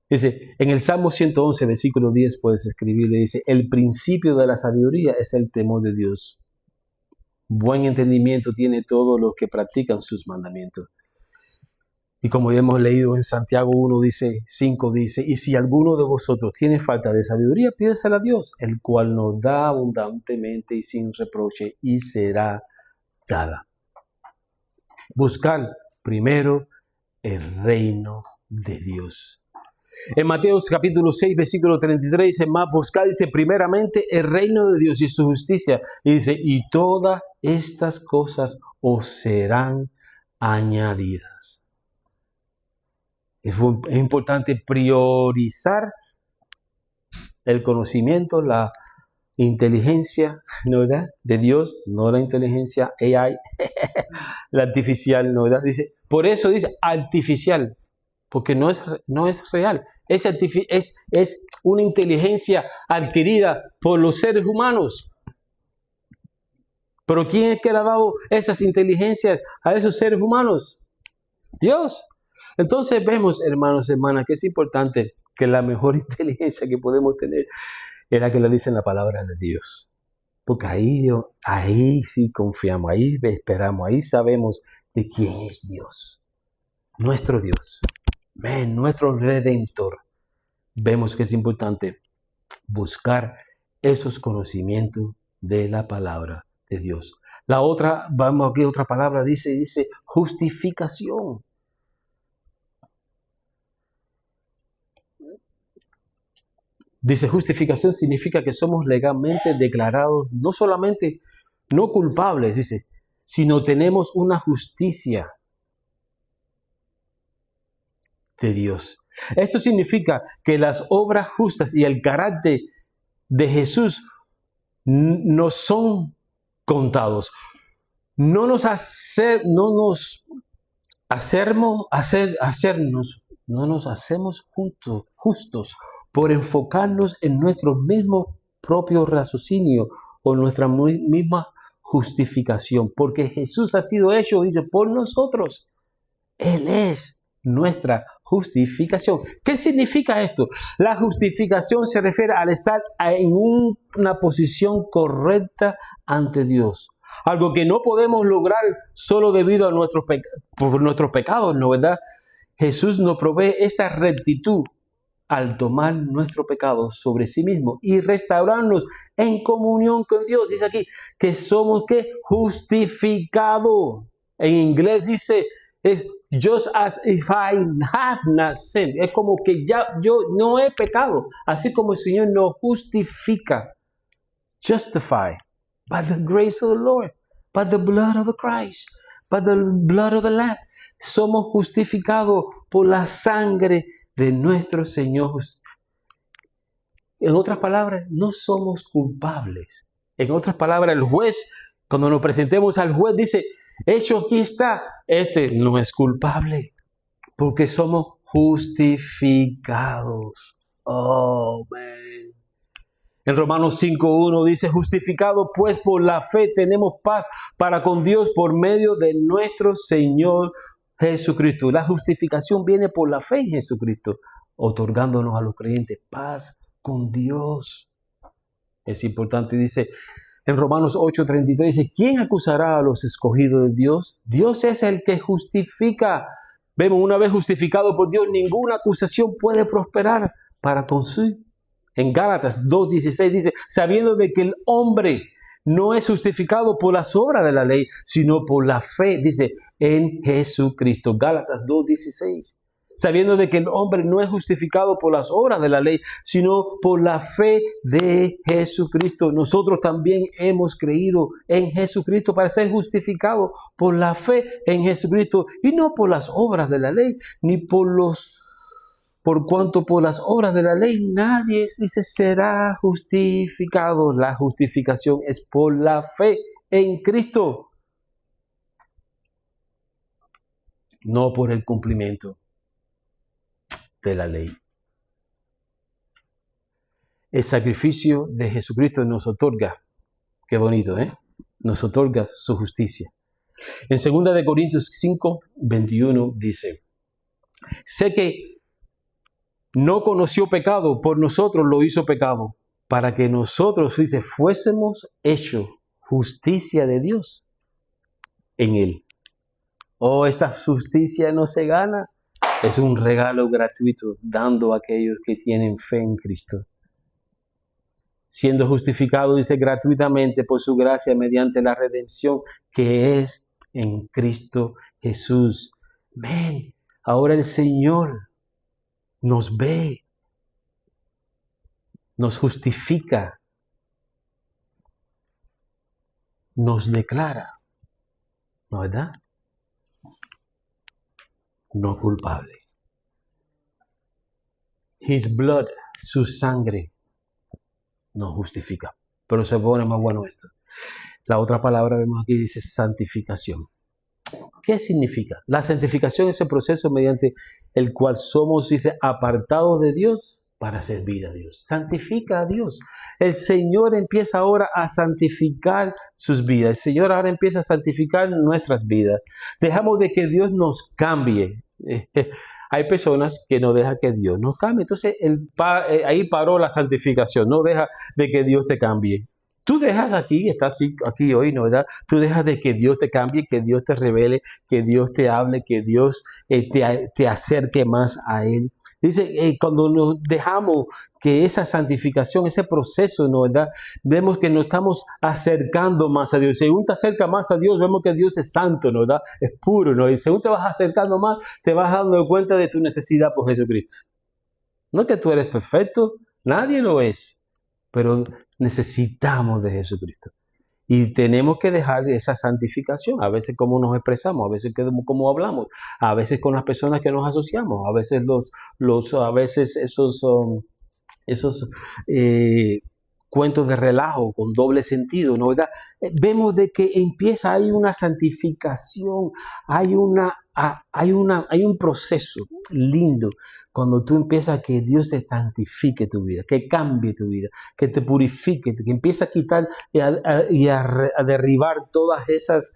Dice, en el Salmo 111, versículo 10, puedes escribirle, dice, el principio de la sabiduría es el temor de Dios. Buen entendimiento tiene todos los que practican sus mandamientos. Y como ya hemos leído en Santiago 1, 5, dice, y si alguno de vosotros tiene falta de sabiduría, pídesela a Dios, el cual nos da abundantemente y sin reproche, y será dada. Buscar primero el reino de Dios. En Mateo capítulo 6, versículo 33, dice, más buscar, dice, primeramente el reino de Dios y su justicia. Y dice, y todas estas cosas os serán añadidas. Es importante priorizar el conocimiento, la inteligencia, ¿no, verdad? De Dios, no la inteligencia AI, la artificial, ¿no, verdad? Dice, por eso dice artificial, porque no es real. Es una inteligencia adquirida por los seres humanos. Pero ¿quién es que le ha dado esas inteligencias a esos seres humanos? Dios. Entonces vemos, hermanos y hermanas, que es importante que la mejor inteligencia que podemos tener es la que le dice en la palabra de Dios. Porque ahí sí confiamos, ahí esperamos, ahí sabemos de quién es Dios. Nuestro Dios, nuestro Redentor. Vemos que es importante buscar esos conocimientos de la palabra de Dios. La otra, vamos aquí, otra palabra dice justificación. Dice justificación significa que somos legalmente declarados no solamente no culpables, dice, sino tenemos una justicia de Dios. Esto significa que las obras justas y el carácter de Jesús no son contados. No nos hacemos justos por enfocarnos en nuestro mismo propio raciocinio o nuestra misma justificación, porque Jesús ha sido hecho, dice, por nosotros. Él es nuestra justificación. ¿Qué significa esto? La justificación se refiere al estar en una posición correcta ante Dios. Algo que no podemos lograr solo debido a por nuestros pecados, ¿no verdad? Jesús nos provee esta rectitud al tomar nuestro pecado sobre sí mismo y restaurarnos en comunión con Dios. Dice aquí que somos justificados. En inglés dice es just as if I have not sinned. Es como que ya yo no he pecado, así como el Señor nos justifica. Justify by the grace of the Lord, by the blood of the Christ, by the blood of the Lamb. Somos justificados por la sangre de nuestro Señor. En otras palabras, no somos culpables. En otras palabras, el juez, cuando nos presentemos al juez, dice, hecho aquí está, este no es culpable, porque somos justificados. Oh, man. En Romanos 5:1 dice, justificado pues por la fe tenemos paz para con Dios por medio de nuestro Señor Jesucristo. La justificación viene por la fe en Jesucristo, otorgándonos a los creyentes paz con Dios. Es importante, dice en Romanos 8:33, dice, ¿quién acusará a los escogidos de Dios? Dios es el que justifica. Vemos, una vez justificado por Dios, ninguna acusación puede prosperar para con sí. En Gálatas 2:16 dice, sabiendo de que el hombre no es justificado por las obras de la ley, sino por la fe, dice, en Jesucristo. Gálatas 2:16. Sabiendo de que el hombre no es justificado por las obras de la ley, sino por la fe de Jesucristo. Nosotros también hemos creído en Jesucristo para ser justificados por la fe en Jesucristo y no por las obras de la ley, ni por cuanto por las obras de la ley nadie, dice, será justificado. La justificación es por la fe en Cristo, no por el cumplimiento de la ley. El sacrificio de Jesucristo nos otorga, qué bonito, nos otorga su justicia. En 2 de Corintios 5:21 dice, sé que no conoció pecado, por nosotros lo hizo pecado, para que nosotros, dice, fuésemos hechos justicia de Dios en Él. Oh, esta justicia no se gana, es un regalo gratuito dando a aquellos que tienen fe en Cristo. Siendo justificado, dice, gratuitamente por su gracia mediante la redención que es en Cristo Jesús. Ven, ahora el Señor nos ve, nos justifica, nos declara, ¿no verdad? No culpable. His blood, su sangre, nos justifica. Pero se pone más bueno esto. La otra palabra vemos aquí dice santificación. ¿Qué significa? La santificación es el proceso mediante el cual somos, dice, apartados de Dios para servir a Dios. Santifica a Dios. El Señor empieza ahora a santificar sus vidas. El Señor ahora empieza a santificar nuestras vidas. Dejamos de que Dios nos cambie. Hay personas que no dejan que Dios nos cambie. Entonces, ahí paró la santificación. No deja de que Dios te cambie. Tú dejas estás aquí hoy, ¿no? ¿Verdad? Tú dejas de que Dios te cambie, que Dios te revele, que Dios te hable, que Dios te acerque más a Él. Dice, cuando nos dejamos que esa santificación, ese proceso, ¿no? ¿Verdad? Vemos que nos estamos acercando más a Dios. Según te acercas más a Dios, vemos que Dios es santo, ¿no? ¿Verdad? Es puro, ¿no? Y según te vas acercando más, te vas dando cuenta de tu necesidad por Jesucristo. No que tú eres perfecto, nadie lo es. Pero necesitamos de Jesucristo. Y tenemos que dejar esa santificación. A veces cómo nos expresamos, a veces cómo hablamos, a veces con las personas que nos asociamos, a veces a veces esos cuentos de relajo con doble sentido, ¿no? ¿Verdad? Vemos de que hay una santificación, hay un proceso lindo cuando tú empiezas a que Dios te santifique tu vida, que cambie tu vida, que te purifique, que empiece a quitar y a derribar todas esas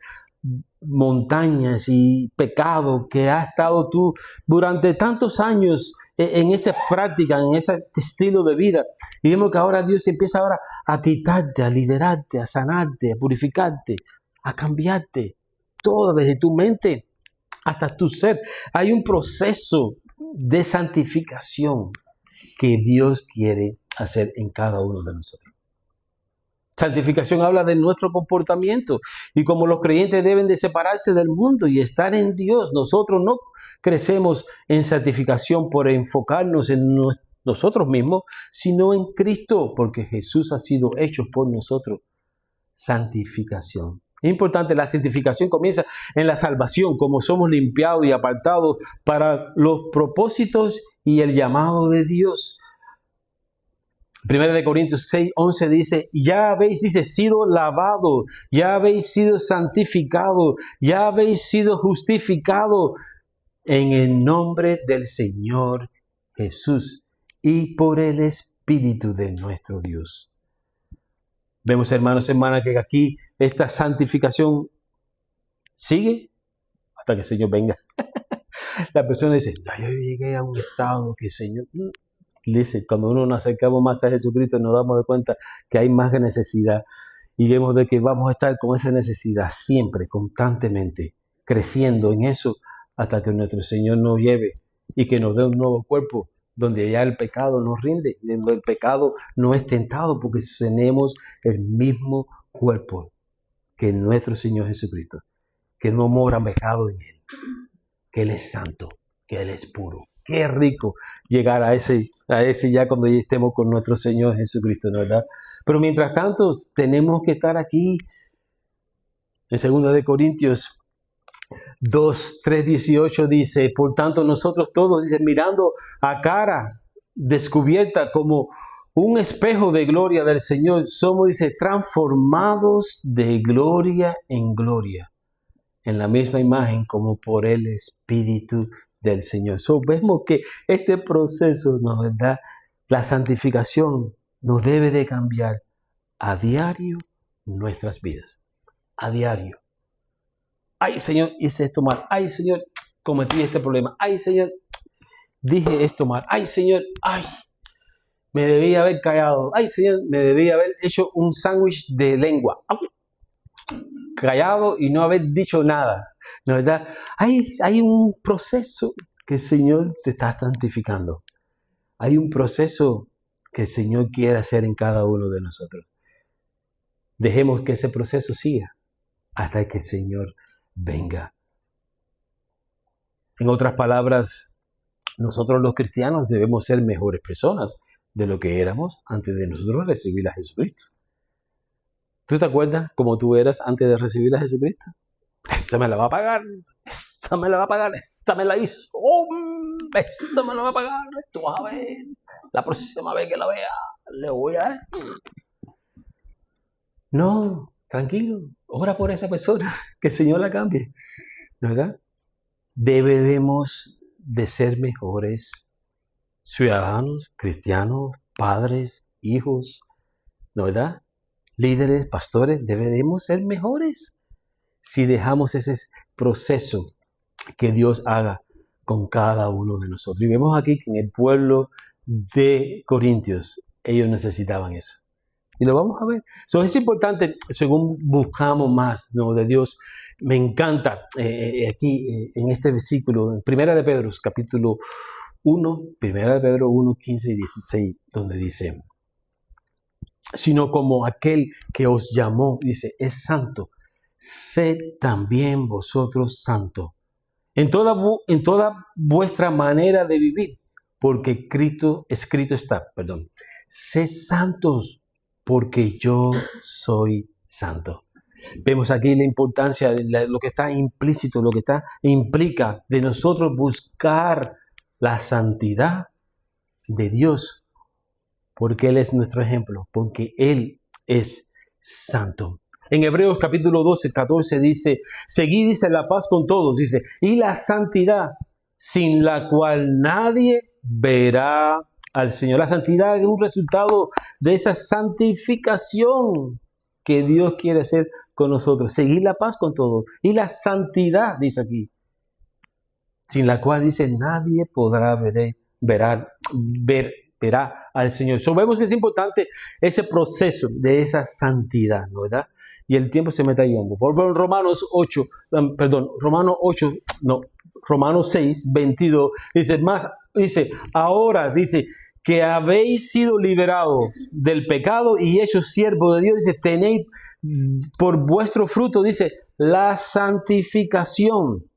montañas y pecado que has estado tú durante tantos años en esa práctica, en ese estilo de vida. Y vemos que ahora Dios empieza ahora a quitarte, a liberarte, a sanarte, a purificarte, a cambiarte todo desde tu mente hasta tu ser. Hay un proceso de santificación que Dios quiere hacer en cada uno de nosotros. Santificación habla de nuestro comportamiento y como los creyentes deben de separarse del mundo y estar en Dios. Nosotros no crecemos en santificación por enfocarnos en nosotros mismos, sino en Cristo, porque Jesús ha sido hecho por nosotros. Santificación. Es importante, la santificación comienza en la salvación, como somos limpiados y apartados para los propósitos y el llamado de Dios. 1 Corintios 6:11 dice, ya habéis sido lavados, ya habéis sido santificados, ya habéis sido justificados en el nombre del Señor Jesús y por el Espíritu de nuestro Dios. Vemos, hermanos y hermanas, que aquí esta santificación sigue hasta que el Señor venga. La persona dice, yo llegué a un estado que el Señor... Dice, cuando uno nos acercamos más a Jesucristo nos damos cuenta que hay más necesidad y vemos de que vamos a estar con esa necesidad siempre, constantemente, creciendo en eso hasta que nuestro Señor nos lleve y que nos dé un nuevo cuerpo donde ya el pecado nos rinde, donde el pecado no es tentado porque tenemos el mismo cuerpo que nuestro Señor Jesucristo, que no mora pecado en Él, que Él es santo, que Él es puro. Qué rico llegar a ese ya cuando ya estemos con nuestro Señor Jesucristo, ¿no? ¿Verdad? Pero mientras tanto tenemos que estar aquí en 2 Corintios 2:3-18 dice, por tanto nosotros todos, dice, mirando a cara descubierta como un espejo de gloria del Señor, somos, dice, transformados de gloria en gloria, en la misma imagen como por el Espíritu del Señor. Vemos que este proceso, ¿no? ¿Verdad? La santificación nos debe de cambiar a diario nuestras vidas. A diario. Ay, Señor, hice esto mal. Ay, Señor, cometí este problema. Ay, Señor, dije esto mal. Ay, Señor, me debía haber callado. Ay, Señor, me debía haber hecho un sándwich de lengua. Callado y no haber dicho nada. ¿No, verdad? Hay un proceso que el Señor te está santificando. Hay un proceso que el Señor quiere hacer en cada uno de nosotros. Dejemos que ese proceso siga hasta que el Señor venga. En otras palabras, nosotros los cristianos debemos ser mejores personas de lo que éramos antes de nosotros recibir a Jesucristo. ¿Tú te acuerdas cómo tú eras antes de recibir a Jesucristo? Esta me la va a pagar, esta me la va a pagar, esta me la hizo, esta me la va a pagar, esto vas a ver, la próxima vez que la vea, le voy a dar. No, tranquilo, ora por esa persona, que el Señor la cambie, ¿verdad? Debemos de ser mejores ciudadanos, cristianos, padres, hijos, ¿verdad? Líderes, pastores, deberemos ser mejores si dejamos ese proceso que Dios haga con cada uno de nosotros. Y vemos aquí que en el pueblo de Corintios ellos necesitaban eso. Y lo vamos a ver. Eso es importante según buscamos más, ¿no?, de Dios. Me encanta aquí en este versículo, en Primera de Pedro, capítulo 1, Primera de Pedro 1, 15 y 16, donde dice, sino como aquel que os llamó, dice, es santo, sed también vosotros santos en toda vuestra manera de vivir, porque escrito está, sed santos, porque yo soy santo. Vemos aquí la importancia de lo que está implícito, lo que implica de nosotros buscar la santidad de Dios, porque Él es nuestro ejemplo, porque Él es santo. En Hebreos capítulo 12, 14 dice, seguid, dice, la paz con todos, dice, y la santidad, sin la cual nadie verá al Señor. La santidad es un resultado de esa santificación que Dios quiere hacer con nosotros. Seguir la paz con todos. Y la santidad, dice aquí, sin la cual, dice, nadie podrá verá al Señor. Vemos que es importante ese proceso de esa santidad, ¿no, verdad? Y el tiempo se me está yendo. Por Romanos 6, 22, dice, ahora, dice, que habéis sido liberados del pecado y hechos siervos de Dios, dice, tenéis por vuestro fruto, dice, la santificación.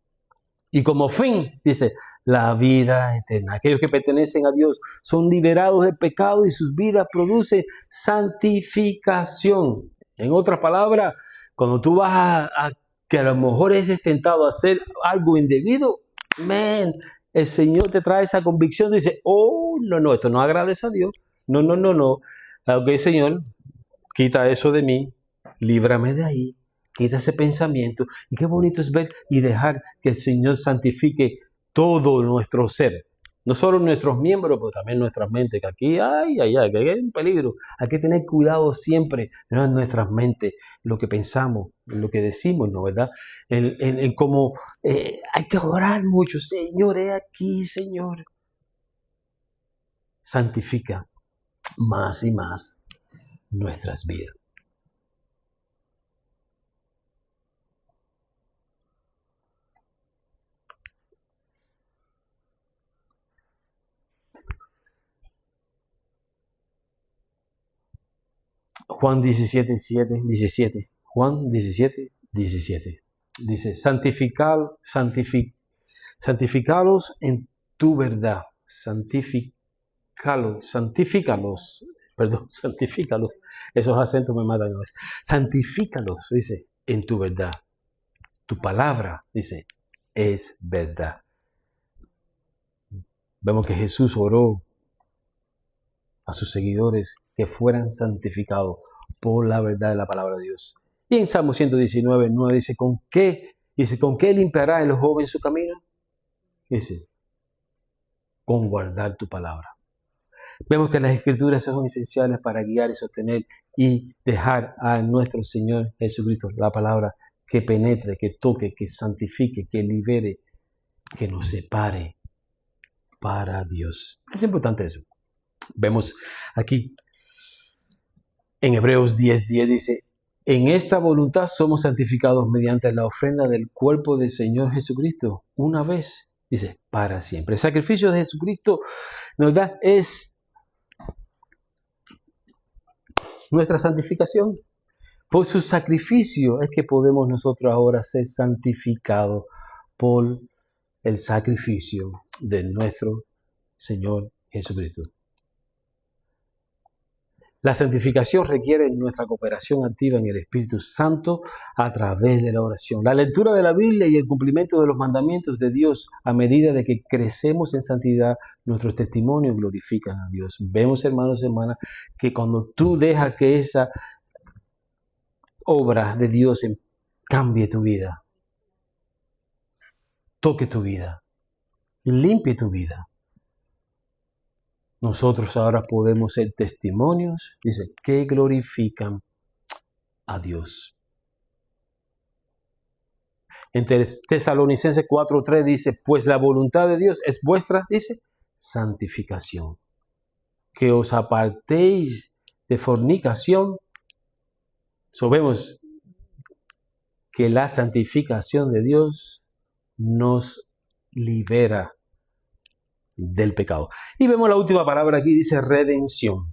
Y como fin, dice, la vida eterna. Aquellos que pertenecen a Dios son liberados del pecado y sus vidas producen santificación. En otras palabras, cuando tú vas a que a lo mejor eres tentado a hacer algo indebido, el Señor te trae esa convicción, dice, no, esto no agradece a Dios. No. Ok, Señor, quita eso de mí, líbrame de ahí, quita ese pensamiento. Y qué bonito es ver y dejar que el Señor santifique todo nuestro ser. No solo nuestros miembros, pero también nuestras mentes, que aquí, que hay un peligro. Hay que tener cuidado siempre, ¿no?, en nuestras mentes, lo que pensamos, lo que decimos, ¿no, verdad? Hay que orar mucho. Señor, aquí, Señor. Santifica más y más nuestras vidas. Juan 17. Juan 17. Dice, santificalos en tu verdad. Santifícalos. Esos acentos me matan a veces. Santifícalos, dice, en tu verdad. Tu palabra, dice, es verdad. Vemos que Jesús oró a sus seguidores que fueran santificados por la verdad de la palabra de Dios. Y en Salmo 119, 9 dice, ¿con qué limpiará el joven su camino? Dice, con guardar tu palabra. Vemos que las Escrituras son esenciales para guiar y sostener y dejar a nuestro Señor Jesucristo la palabra que penetre, que toque, que santifique, que libere, que nos separe para Dios. Es importante eso. Vemos aquí en Hebreos 10:10 dice, en esta voluntad somos santificados mediante la ofrenda del cuerpo del Señor Jesucristo, una vez, dice, para siempre. El sacrificio de Jesucristo nos da es nuestra santificación. Por su sacrificio es que podemos nosotros ahora ser santificados por el sacrificio de nuestro Señor Jesucristo. La santificación requiere nuestra cooperación activa en el Espíritu Santo a través de la oración. La lectura de la Biblia y el cumplimiento de los mandamientos de Dios a medida de que crecemos en santidad, nuestros testimonios glorifican a Dios. Vemos, hermanos y hermanas, que cuando tú dejas que esa obra de Dios cambie tu vida, toque tu vida, limpie tu vida, nosotros ahora podemos ser testimonios, dice, que glorifican a Dios. En Tesalonicenses 4:3 dice, pues la voluntad de Dios es vuestra, dice, santificación. Que os apartéis de fornicación. Sabemos que la santificación de Dios nos libera del pecado. Y vemos la última palabra aquí, dice redención.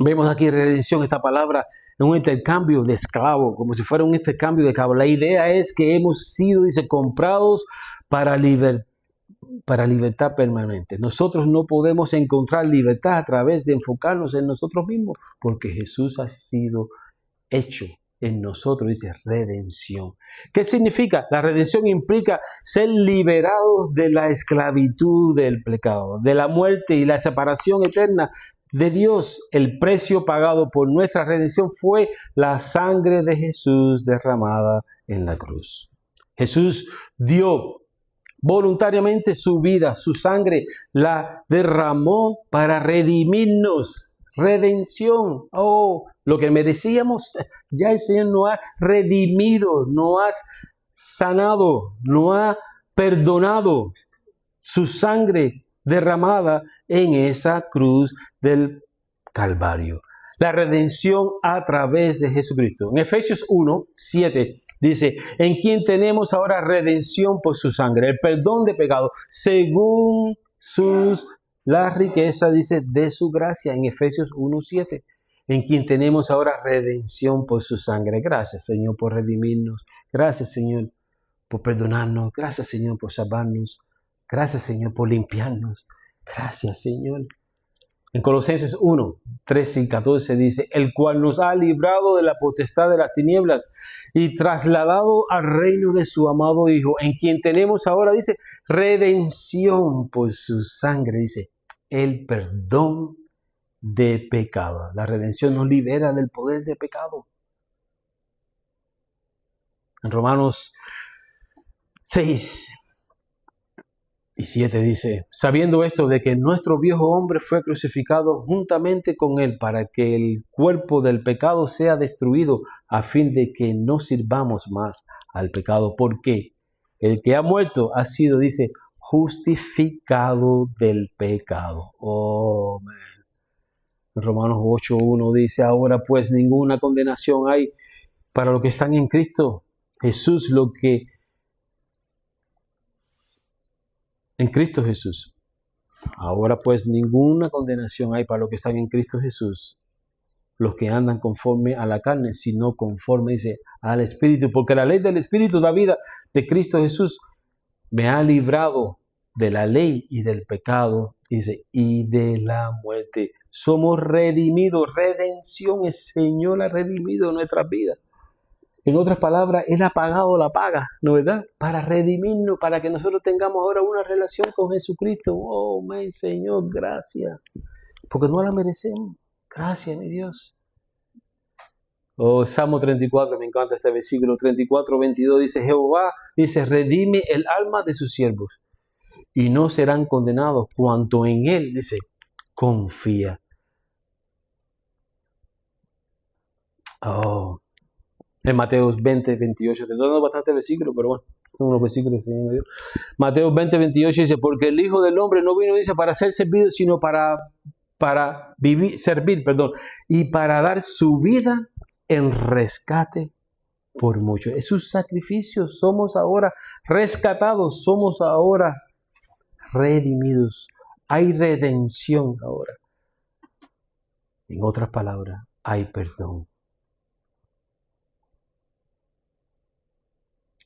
Vemos aquí redención, esta palabra, en un intercambio de esclavo, como si fuera un intercambio de esclavo. La idea es que hemos sido, dice, comprados para libertad permanente. Nosotros no podemos encontrar libertad a través de enfocarnos en nosotros mismos, porque Jesús ha sido hecho en nosotros, dice redención. ¿Qué significa? La redención implica ser liberados de la esclavitud del pecado, de la muerte y la separación eterna de Dios. El precio pagado por nuestra redención fue la sangre de Jesús derramada en la cruz. Jesús dio voluntariamente su vida, su sangre, la derramó para redimirnos. Redención. Oh, lo que merecíamos, ya el Señor nos ha redimido, nos ha sanado, nos ha perdonado. Su sangre derramada en esa cruz del Calvario. La redención a través de Jesucristo. En Efesios 1:7 dice, en quien tenemos ahora redención por su sangre, el perdón de pecado, según la riqueza, dice, de su gracia, en Efesios 1:7. En quien tenemos ahora redención por su sangre. Gracias, Señor, por redimirnos. Gracias, Señor, por perdonarnos. Gracias, Señor, por salvarnos. Gracias, Señor, por limpiarnos. Gracias, Señor. En Colosenses 1:13-14 dice, el cual nos ha librado de la potestad de las tinieblas y trasladado al reino de su amado Hijo, en quien tenemos ahora, dice, redención por su sangre, dice, el perdón de pecado. La redención nos libera del poder de pecado. En Romanos 6:7 dice, sabiendo esto de que nuestro viejo hombre fue crucificado juntamente con él para que el cuerpo del pecado sea destruido, a fin de que no sirvamos más al pecado, porque el que ha muerto ha sido, dice, justificado del pecado. Oh, man. Romanos 8:1 dice, ahora pues ninguna condenación hay para los que están en Cristo Jesús, en Cristo Jesús. Ahora pues ninguna condenación hay para los que están en Cristo Jesús, los que andan conforme a la carne, sino conforme, dice, al Espíritu, porque la ley del Espíritu da vida de Cristo Jesús me ha librado de la ley y del pecado, dice, y de la muerte. Somos redimidos. Redención, el Señor ha redimido nuestras vidas. En otras palabras, Él ha pagado la paga, ¿no es verdad? Para redimirnos, para que nosotros tengamos ahora una relación con Jesucristo. Oh, mi Señor, gracias. Porque no la merecemos. Gracias, mi Dios. Oh, Salmo 34, me encanta este versículo 34:22, dice, Jehová, dice, redime el alma de sus siervos y no serán condenados cuanto en Él, dice, confía. Oh, en Mateo 20:28, te estoy dando bastante versículos, pero bueno, son unos versículos que me dio. Mateo 20:28 dice, porque el Hijo del Hombre no vino, dice, para ser servido, sino para servir, y para dar su vida en rescate por mucho. Es un sacrificio. Somos ahora rescatados, somos ahora redimidos. Hay redención ahora. En otras palabras, hay perdón.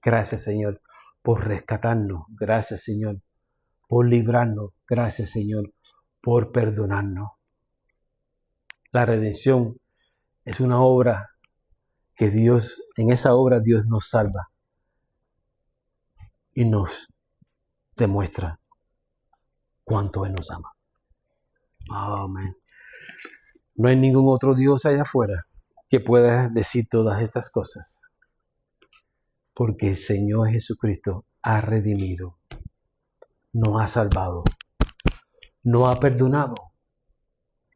Gracias, Señor, por rescatarnos. Gracias, Señor, por librarnos. Gracias, Señor, por perdonarnos. La redención es una obra que Dios, en esa obra Dios nos salva y nos demuestra cuánto Él nos ama. Amén. No hay ningún otro Dios allá afuera que pueda decir todas estas cosas, porque el Señor Jesucristo ha redimido, nos ha salvado, nos ha perdonado,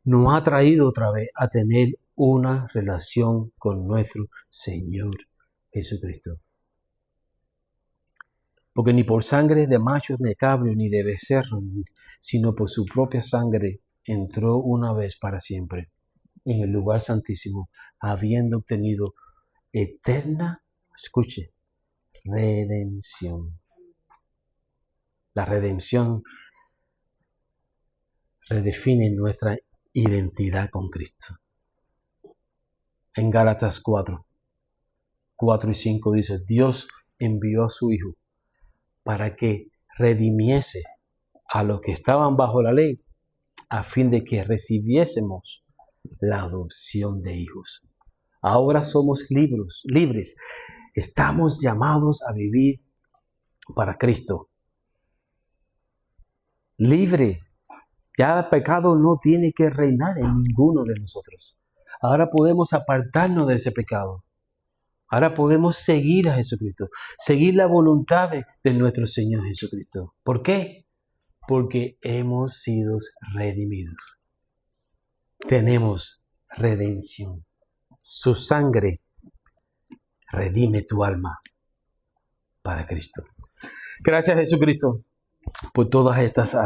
nos ha traído otra vez a tener una relación con nuestro Señor Jesucristo. Porque ni por sangre de machos, ni de cabrio, ni de becerro, sino por su propia sangre entró una vez para siempre en el lugar santísimo, habiendo obtenido eterna, escuche, redención. La redención redefine nuestra identidad con Cristo. En Gálatas 4 y 5 dice, Dios envió a su Hijo para que redimiese a los que estaban bajo la ley, a fin de que recibiésemos la adopción de hijos. Ahora somos libres. Estamos llamados a vivir para Cristo. Libre. Ya el pecado no tiene que reinar en ninguno de nosotros. Ahora podemos apartarnos de ese pecado. Ahora podemos seguir a Jesucristo. Seguir la voluntad de nuestro Señor Jesucristo. ¿Por qué? Porque hemos sido redimidos. Tenemos redención. Su sangre redime tu alma para Cristo. Gracias, Jesucristo, por todas estas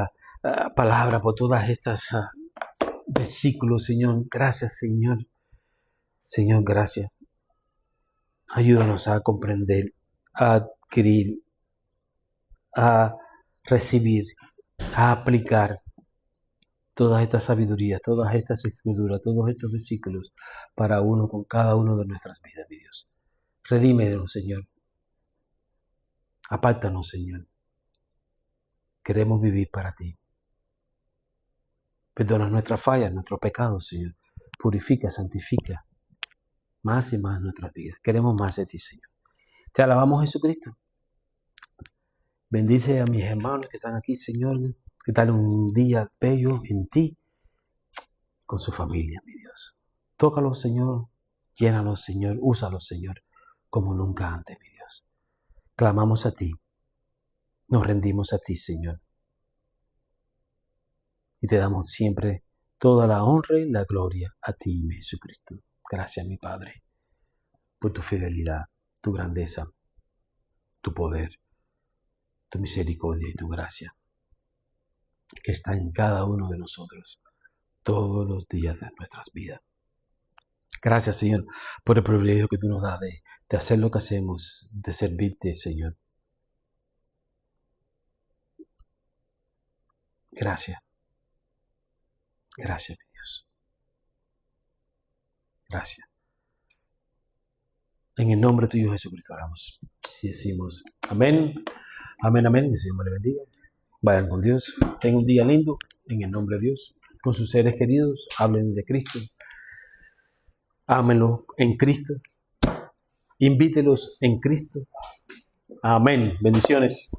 palabras, por todas estas versículos, Señor. Gracias, Señor. Señor, gracias. Ayúdanos a comprender, a adquirir, a recibir, a aplicar toda esta sabiduría, todas estas escrituras, todos estos versículos para con cada uno de nuestras vidas, mi Dios. Redímenos, Señor. Apártanos, Señor. Queremos vivir para ti. Perdona nuestras fallas, nuestros pecados, Señor. Purifica, santifica más y más nuestras vidas. Queremos más de ti, Señor. Te alabamos, Jesucristo. Bendice a mis hermanos que están aquí, Señor. Que tal un día bello en ti, con su familia, mi Dios. Tócalos, Señor. Llénalos, Señor. Úsalos, Señor, como nunca antes, mi Dios. Clamamos a ti. Nos rendimos a ti, Señor. Y te damos siempre toda la honra y la gloria a ti, mi Jesucristo. Gracias, mi Padre, por tu fidelidad, tu grandeza, tu poder, tu misericordia y tu gracia, que está en cada uno de nosotros todos los días de nuestras vidas. Gracias, Señor, por el privilegio que tú nos das de hacer lo que hacemos, de servirte, Señor. Gracias. Gracias, mi Dios. Gracias. En el nombre tuyo, Jesucristo, oramos. Y decimos amén, amén, amén. Que el Señor me le bendiga. Vayan con Dios. Tengan un día lindo en el nombre de Dios. Con sus seres queridos, hablen de Cristo. Ámenlo en Cristo. Invítelos en Cristo. Amén. Bendiciones.